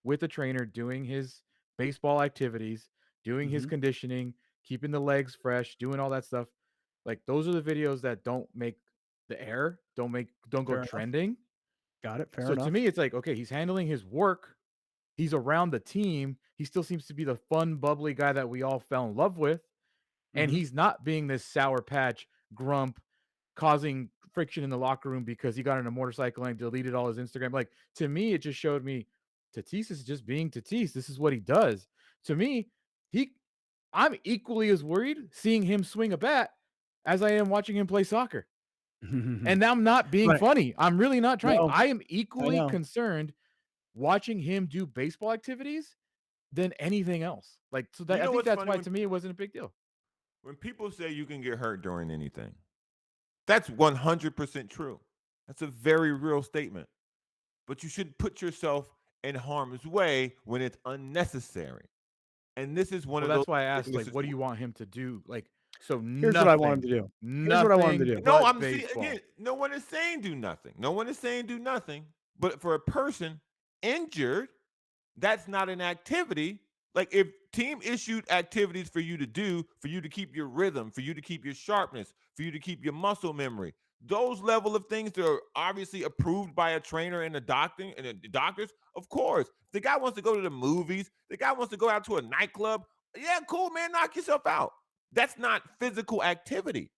with a trainer, doing his baseball activities, doing his Mm-hmm. conditioning, keeping the legs fresh, doing all that stuff. Like those are the videos that don't make the air, don't go Fair enough. trending. Got it. Fair So to enough. me, it's like, okay, he's handling his work. He's around the team. He still seems to be the fun, bubbly guy that we all fell in love with. And Mm-hmm. he's not being this sour patch grump causing friction in the locker room because he got on a motorcycle and deleted all his Instagram. Like to me, it just showed me Tatis is just being Tatis. This is what he does. To me, I'm equally as worried seeing him swing a bat as I am watching him play soccer. And I'm not being Right. funny. I'm really not trying. No, I am I equally know. concerned watching him do baseball activities than anything else. Like so that You I know think what's that's funny why to me it wasn't a big deal. when people say you can get hurt during anything, that's 100% true. That's a very real statement. But you should put yourself in harm's way when it's unnecessary. And this is one Well, of those that's why I asked, like, instances. what do you want him to do? Like, so Here's what I want him to do. Here's what I want him to nothing do. No, but I'm see baseball. again. No one is saying do nothing. No one is saying do nothing. But for a person injured, that's not an activity. Like if team issued activities for you to do, for you to keep your rhythm, for you to keep your sharpness, for you to keep your muscle memory, those level of things that are obviously approved by a trainer and a doctor and the doctors, of course. If the guy wants to go to the movies, the guy wants to go out to a nightclub. Yeah, cool, man. Knock yourself out. That's not physical activity.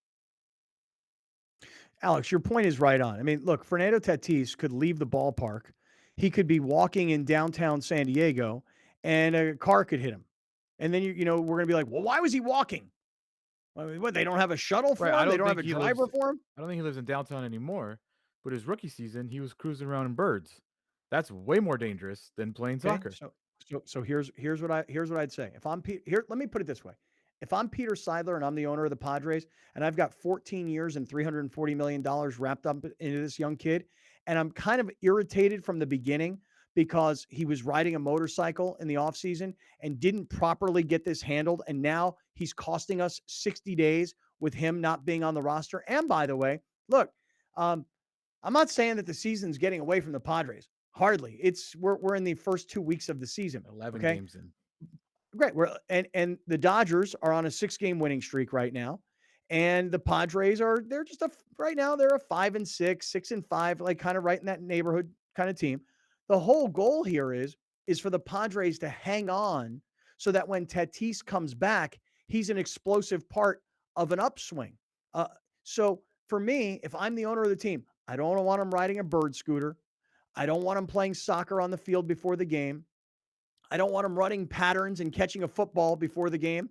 Alex, your point is right on. I mean, look, Fernando Tatis could leave the ballpark. He could be walking in downtown San Diego and a car could hit him. And then, we're going to be like, well, why was he walking? I mean, what, they don't have a shuttle for Right. I him? They don't don't have think a he driver lives for him? I don't think he lives in downtown anymore. But his rookie season, he was cruising around in birds. That's way more dangerous than playing Okay. soccer. So here's what I'd say. If I'm here, let me put it this way. If I'm Peter Seidler and I'm the owner of the Padres and I've got 14 years and $340 million wrapped up into this young kid, and I'm kind of irritated from the beginning because he was riding a motorcycle in the offseason and didn't properly get this handled. And now he's costing us 60 days with him not being on the roster. And by the way, look, I'm not saying that the season's getting away from the Padres. Hardly. We're in the first 2 weeks of the season. 11 Okay. games in. Great. And the Dodgers are on a 6-game winning streak right now. And the Padres they're just right now they're a 5-6, 6-5, like kind of right in that neighborhood kind of team. The whole goal here is for the Padres to hang on so that when Tatis comes back, he's an explosive part of an upswing. So for me, if I'm the owner of the team, I don't want him riding a bird scooter. I don't want him playing soccer on the field before the game. I don't want him running patterns and catching a football before the game.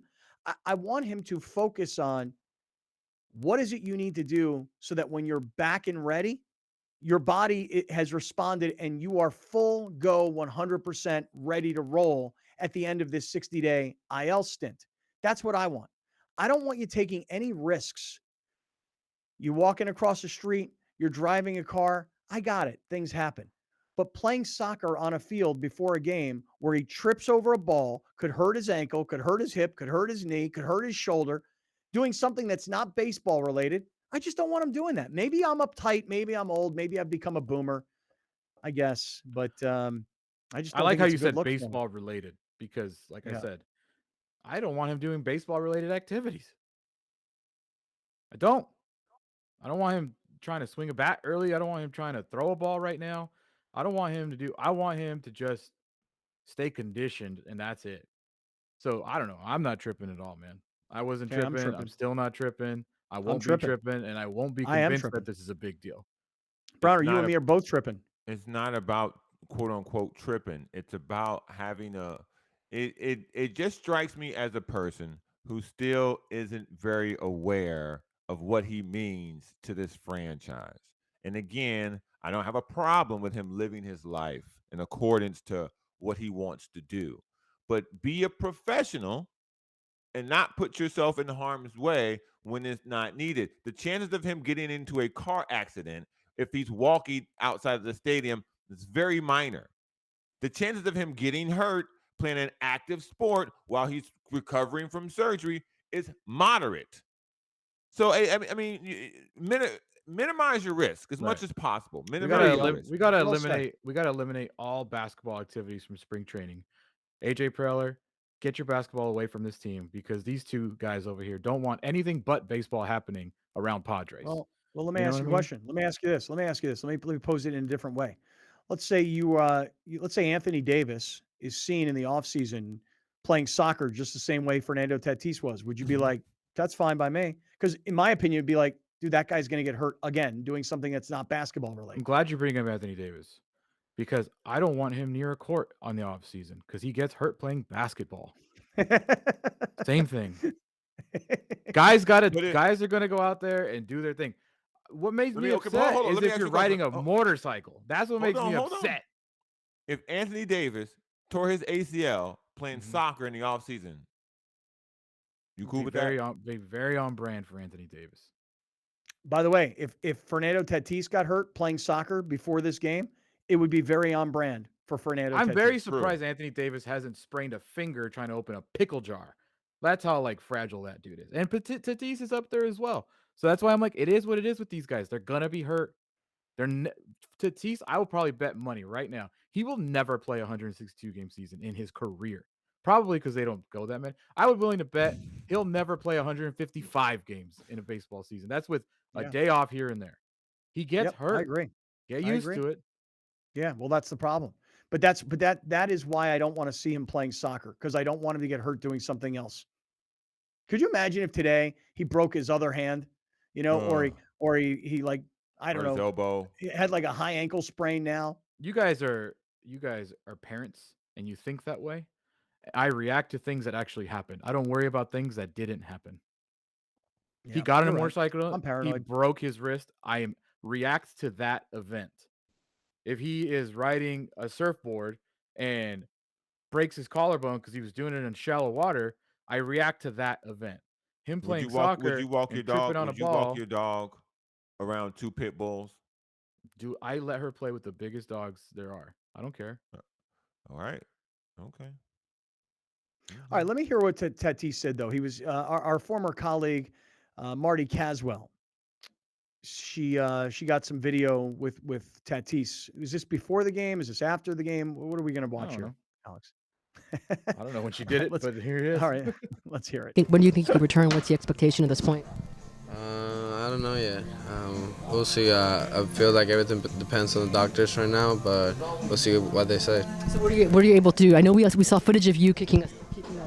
I want him to focus on what is it you need to do so that when you're back and ready, your body has responded and you are full go 100% ready to roll at the end of this 60-day IL stint. That's what I want. I don't want you taking any risks. You walking across the street, you're driving a car. I got it. Things happen. But playing soccer on a field before a game where he trips over a ball could hurt his ankle, could hurt his hip, could hurt his knee, could hurt his shoulder, doing something that's not baseball related. I just don't want him doing that. Maybe I'm uptight. Maybe I'm old. Maybe I've become a boomer, I guess. But I just I don't like think how it's you a good said look for him. baseball related because, like I Yeah. said, I don't want him doing baseball related activities. I don't want him trying to swing a bat early. I don't want him trying to throw a ball right now. I want him to just stay conditioned, and that's it. So I don't know. I'm not tripping at all, man. I wasn't Okay, I'm tripping. I'm tripping. still not tripping. I I'm won't be tripping. tripping, and I won't be I am convinced that tripping. this is a big deal. Browner, It's you not and me are both tripping. It's not about quote unquote tripping. It's about having it just strikes me as a person who still isn't very aware of what he means to this franchise. And again, I don't have a problem with him living his life in accordance to what he wants to do. But be a professional and not put yourself in harm's way when it's not needed. The chances of him getting into a car accident if he's walking outside of the stadium is very minor. The chances of him getting hurt playing an active sport while he's recovering from surgery is moderate. So I mean, minimize your risk as much as possible. Minimize your risk. We gotta Well said. eliminate all basketball activities from spring training. AJ Preller, get your basketball away from this team because these two guys over here don't want anything but baseball happening around Padres. Well, let me You know ask what you a I mean? question. Let me ask you this. Let me pose it in a different way. Let's say let's say Anthony Davis is seen in the offseason playing soccer just the same way Fernando Tatis was. Would you be like, that's fine by me? Because in my opinion, it'd be like, dude, that guy's going to get hurt again doing something that's not basketball I'm related. glad you bring up Anthony Davis because I don't want him near a court on the offseason because he gets hurt playing basketball. Same thing. Guys are gonna go out there and do their thing. What makes me upset hold on. is Let me if ask you're you a question. riding a motorcycle. That's what makes me Hold on. upset. If Anthony Davis tore his ACL playing soccer in the offseason, you cool with that? Be very on brand for Anthony Davis. By the way, if Fernando Tatis got hurt playing soccer before this game, it would be very on brand for Fernando Tatis. I'm very surprised Anthony Davis hasn't sprained a finger trying to open a pickle jar. That's how like fragile that dude is. And Tatis is up there as well. So that's why I'm like, it is what it is with these guys. They're gonna be hurt. Tatis, I will probably bet money right now. He will never play a 162 game season in his career. Probably because they don't go that many. I would be willing to bet he'll never play 155 games in a baseball season. That's with a day off here and there. He gets hurt. I agree. Get used to it. Yeah, well, that's the problem. But that is why I don't want to see him playing soccer because I don't want him to get hurt doing something else. Could you imagine if today he broke his other hand, or he like I don't know, his elbow. He had like a high ankle sprain now. You guys are parents and you think that way. I react to things that actually happened. I don't worry about things that didn't happen. He got on a motorcycle. I'm paranoid. He broke his wrist. I react to that event. If he is riding a surfboard and breaks his collarbone because he was doing it in shallow water, I react to that event. Him playing soccer, would you walk your and tripping dog? on a Would you ball. walk your dog around two pit bulls? Do I let her play with the biggest dogs there are? I don't care. All right. Okay. All right, let me hear what Tatis said, though. He was our former colleague, Marty Caswell. She got some video with Tatis. Is this before the game? Is this after the game? What are we going to watch here, Alex? I don't know when she did it, but here it is. All right, let's hear it. When do you think you can return? What's the expectation at this point? I don't know yet. We'll see. I feel like everything depends on the doctors right now, but we'll see what they say. So what are you able to do? I know we saw footage of you kicking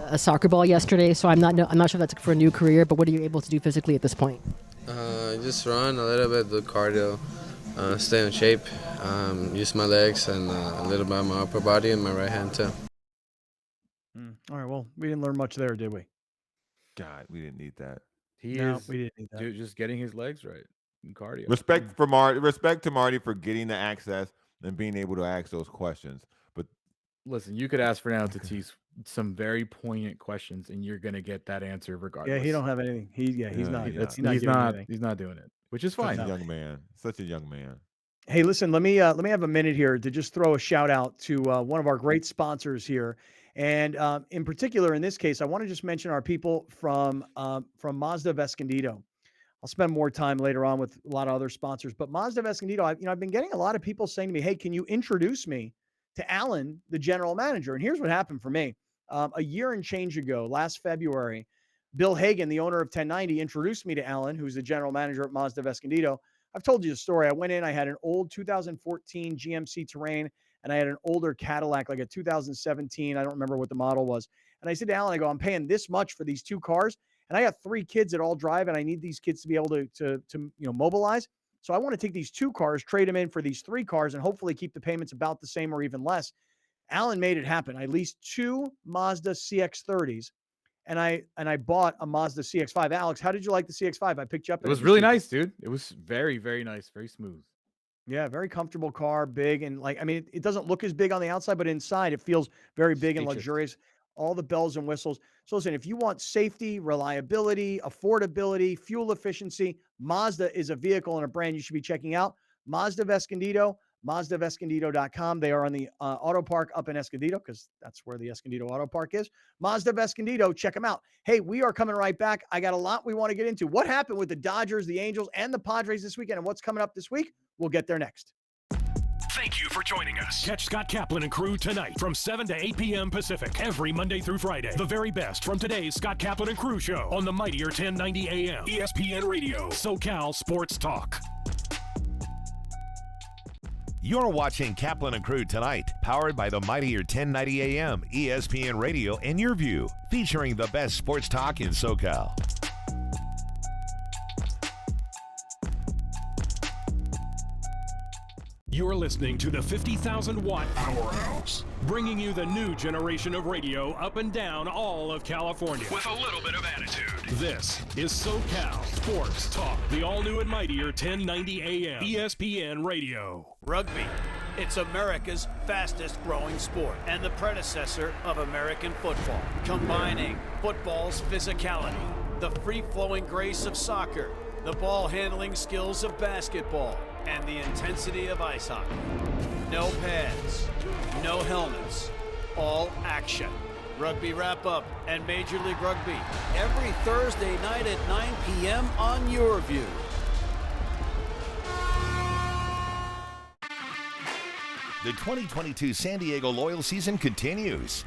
a soccer ball yesterday, so I'm not sure if that's for a new career. But what are you able to do physically at this point? Just run a little bit, do cardio, stay in shape, use my legs and a little bit of my upper body and my right hand too. All right. Well, we didn't learn much there, did we? God, we didn't need that. We didn't need that. Dude, just getting his legs right and cardio. Respect to Marty for getting the access and being able to ask those questions. But listen, you could ask Fernando Tatis some very poignant questions, and you're gonna get that answer regardless. Yeah, he don't have anything. He's not doing it, which is fine. Such a young man. Hey, listen, let me have a minute here to just throw a shout out to one of our great sponsors here. And in particular, in this case, I want to just mention our people from Mazda of Escondido. I'll spend more time later on with a lot of other sponsors, but Mazda of Escondido, I've been getting a lot of people saying to me, hey, can you introduce me to Alan, the general manager? And here's what happened for me. A year and change ago, last February, Bill Hagan, the owner of 1090, introduced me to Alan, who's the general manager at Mazda of Escondido. I've told you the story. I went in, I had an old 2014 GMC Terrain, and I had an older Cadillac, like a 2017. I don't remember what the model was. And I said to Alan, I go, I'm paying this much for these two cars, and I got 3 kids that all drive, and I need these kids to be able to mobilize. So I want to take these 2 cars, trade them in for these 3 cars, and hopefully keep the payments about the same or even less. Alan made it happen. I leased 2 Mazda CX-30s, and I bought a Mazda CX-5. Alex, how did you like the CX-5? I picked you up. It was really nice, dude. It was very, very nice, very smooth. Yeah, very comfortable car, big, and it doesn't look as big on the outside, but inside it feels very big and luxurious. All the bells and whistles. So listen, if you want safety, reliability, affordability, fuel efficiency, Mazda is a vehicle and a brand you should be checking out. Mazda of Escondido, MazdaofEscondido.com. They are on the auto park up in Escondido because that's where the Escondido Auto Park is. Mazda of Escondido, check them out. Hey, we are coming right back. I got a lot we want to get into. What happened with the Dodgers, the Angels, and the Padres this weekend, and what's coming up this week? We'll get there next. Thank you for joining us. Catch Scott Kaplan and crew tonight from 7 to 8 p.m. Pacific every Monday through Friday. The very best from today's Scott Kaplan and crew show on the mightier 1090 AM ESPN Radio, SoCal Sports Talk. You're watching Kaplan and Crew tonight, powered by the mightier 1090 AM ESPN Radio and Your View, featuring the best sports talk in SoCal. You're listening to the 50,000-watt Powerhouse, bringing you the new generation of radio up and down all of California with a little bit of attitude. This is SoCal Sports Talk, the all-new and mightier 1090 AM ESPN Radio. Rugby. It's America's fastest growing sport and the predecessor of American football, combining football's physicality, the free-flowing grace of soccer, the ball-handling skills of basketball, and the intensity of ice hockey. No pads, no helmets, all action. Rugby Wrap-Up and Major League Rugby every Thursday night at 9 p.m. on Your View. The 2022 San Diego Loyal season continues.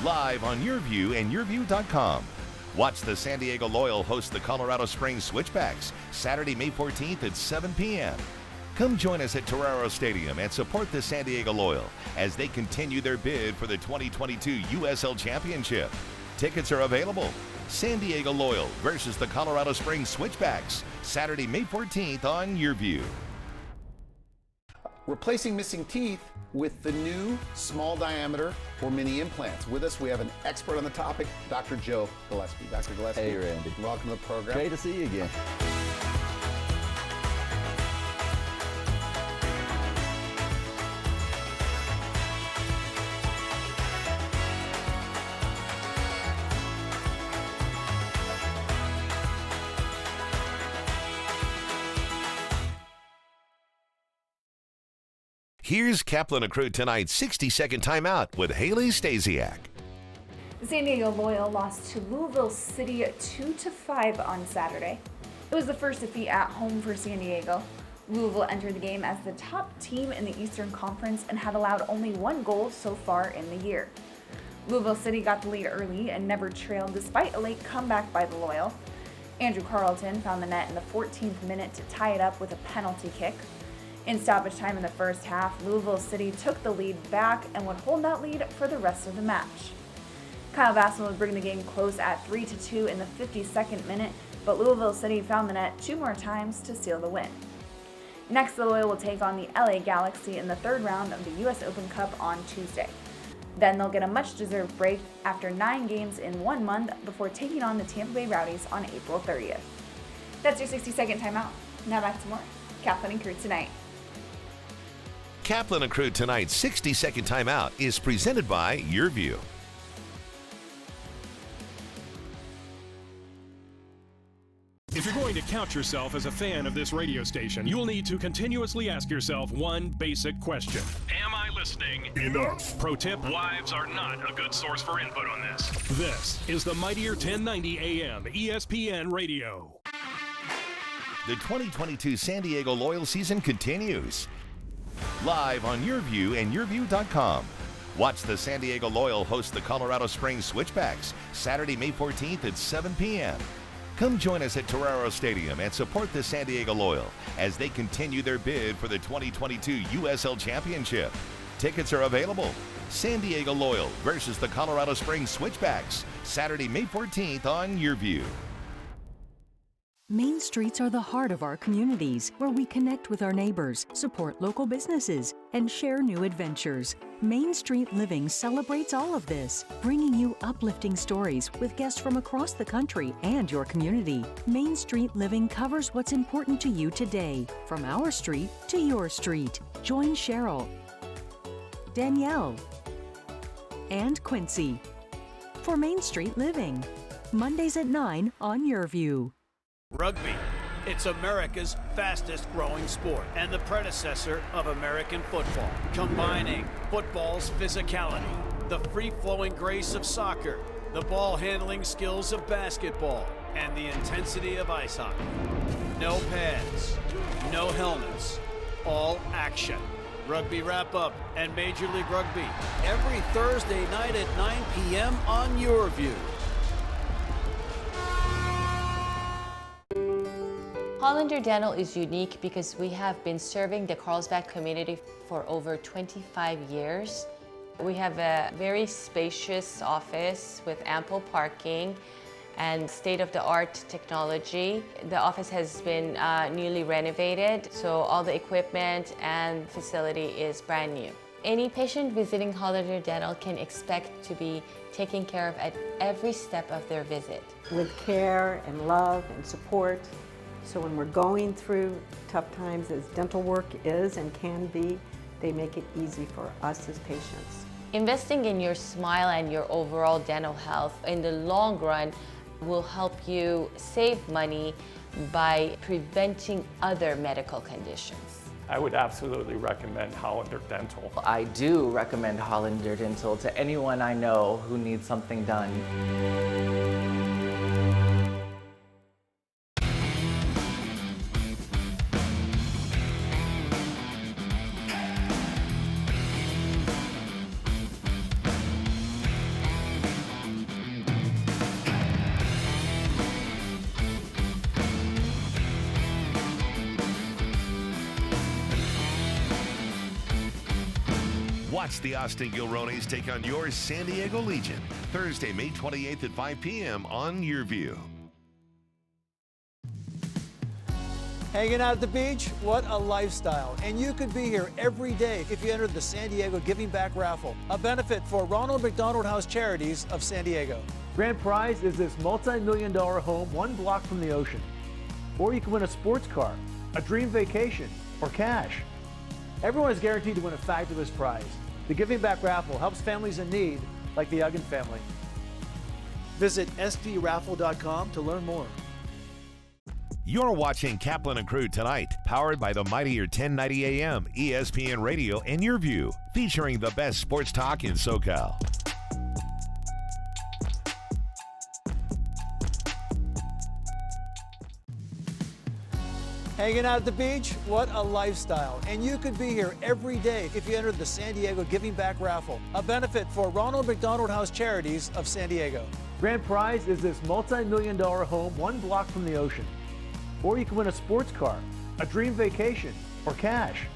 Live on Your View and YourView.com. Watch the San Diego Loyal host the Colorado Springs Switchbacks Saturday, May 14th at 7 p.m. Come join us at Torero Stadium and support the San Diego Loyal as they continue their bid for the 2022 USL Championship. Tickets are available. San Diego Loyal versus the Colorado Springs Switchbacks Saturday, May 14th on Your View. Replacing missing teeth with the new small diameter or mini implants. With us, we have an expert on the topic, Dr. Joe Gillespie. Dr. Gillespie. Hey, Randy. Welcome to the program. Great to see you again. Here's Kaplan and Crew tonight's 60-second timeout with Haley Stasiak. The San Diego Loyal lost to Louisville City 2-5 on Saturday. It was the first defeat at home for San Diego. Louisville entered the game as the top team in the Eastern Conference and had allowed only 1 goal so far in the year. Louisville City got the lead early and never trailed despite a late comeback by the Loyal. Andrew Carlton found the net in the 14th minute to tie it up with a penalty kick. In stoppage time in the first half, Louisville City took the lead back and would hold that lead for the rest of the match. Kyle Vassell would bring the game close at 3-2 in the 52nd minute, but Louisville City found the net 2 more times to seal the win. Next, the Loyal will take on the LA Galaxy in the 3rd round of the US Open Cup on Tuesday. Then they'll get a much-deserved break after 9 games in 1 month before taking on the Tampa Bay Rowdies on April 30th. That's your 60-second timeout. Now back to more Kaplan and Crew tonight. Kaplan and Crew tonight's 60-second timeout is presented by Your View. If you're going to count yourself as a fan of this radio station, you'll need to continuously ask yourself one basic question. Am I listening enough? Pro tip, wives are not a good source for input on this. This is the mightier 1090 AM ESPN Radio. The 2022 San Diego Loyal season continues. Live on Your View and YourView.com. Watch the San Diego Loyal host the Colorado Springs Switchbacks Saturday, May 14th at 7 p.m. Come join us at Torero Stadium and support the San Diego Loyal as they continue their bid for the 2022 USL Championship. Tickets are available. San Diego Loyal versus the Colorado Springs Switchbacks, Saturday, May 14th on YourView. Main streets are the heart of our communities, where we connect with our neighbors, support local businesses, and share new adventures. Main Street Living celebrates all of this, bringing you uplifting stories with guests from across the country and your community. Main Street Living covers what's important to you today, from our street to your street. Join Cheryl, Danielle, and Quincy for Main Street Living. Mondays at 9 on YourView. Rugby. It's America's fastest growing sport and the predecessor of American football, combining football's physicality, the free-flowing grace of soccer, the ball-handling skills of basketball, and the intensity of ice hockey. No pads, no helmets, all action. Rugby Wrap-Up and Major League Rugby every Thursday night at 9 p.m. on YourView. Hollander Dental is unique because we have been serving the Carlsbad community for over 25 years. We have a very spacious office with ample parking and state-of-the-art technology. The office has been newly renovated, so all the equipment and facility is brand new. Any patient visiting Hollander Dental can expect to be taken care of at every step of their visit. With care and love and support. So when we're going through tough times, as dental work is and can be, they make it easy for us as patients. Investing in your smile and your overall dental health in the long run will help you save money by preventing other medical conditions. I would absolutely recommend Hollander Dental. I do recommend Hollander Dental to anyone I know who needs something done. Watch the Austin Gilronis take on your San Diego Legion, Thursday, May 28th at 5 p.m. on YourView. Hanging out at the beach? What a lifestyle. And you could be here every day if you entered the San Diego Giving Back Raffle, a benefit for Ronald McDonald House Charities of San Diego. Grand prize is this multi-million-dollar home 1 block from the ocean. Or you can win a sports car, a dream vacation, or cash. Everyone is guaranteed to win a fabulous prize. The Giving Back Raffle helps families in need, like the Uggan family. Visit sdraffle.com to learn more. You're watching Kaplan and Crew tonight, powered by the mightier 1090 AM, ESPN Radio, and YourView, featuring the best sports talk in SoCal. Hanging out at the beach? What a lifestyle. And you could be here every day if you entered the San Diego Giving Back Raffle, a benefit for Ronald McDonald House Charities of San Diego. Grand prize is this multi-million-dollar home 1 block from the ocean. Or you can win a sports car, a dream vacation, or cash.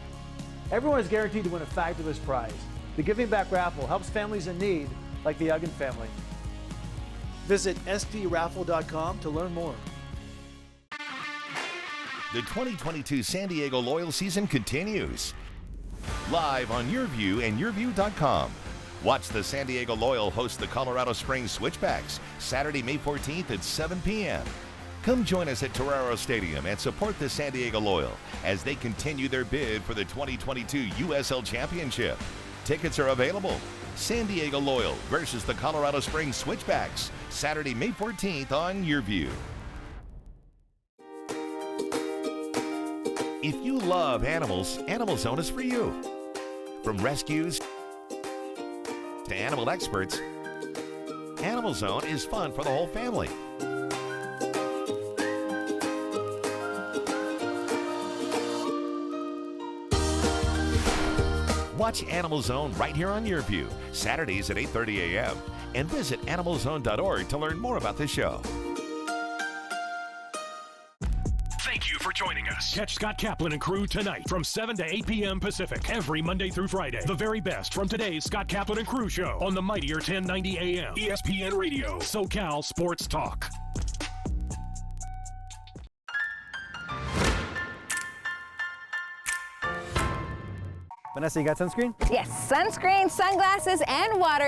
Everyone is guaranteed to win a fabulous prize. The Giving Back Raffle helps families in need, like the Uggan family. Visit sdraffle.com to learn more. The 2022 San Diego Loyal season continues. Live on YourView and YourView.com. Watch the San Diego Loyal host the Colorado Springs Switchbacks, Saturday, May 14th at 7 p.m. Come join us at Torero Stadium and support the San Diego Loyal as they continue their bid for the 2022 USL Championship. Tickets are available. San Diego Loyal versus the Colorado Springs Switchbacks, Saturday, May 14th on YourView. If you love animals, Animal Zone is for you. From rescues to animal experts, Animal Zone is fun for the whole family. Watch Animal Zone right here on YourView, Saturdays at 8:30 a.m. And visit animalzone.org to learn more about the show. joining us. Catch Scott Kaplan and crew tonight from 7 to 8 p.m. Pacific every Monday through Friday. The very best from today's Scott Kaplan and crew show on the mightier 1090 AM. ESPN Radio. SoCal Sports Talk. Vanessa, you got sunscreen? Yes, sunscreen, sunglasses, and water.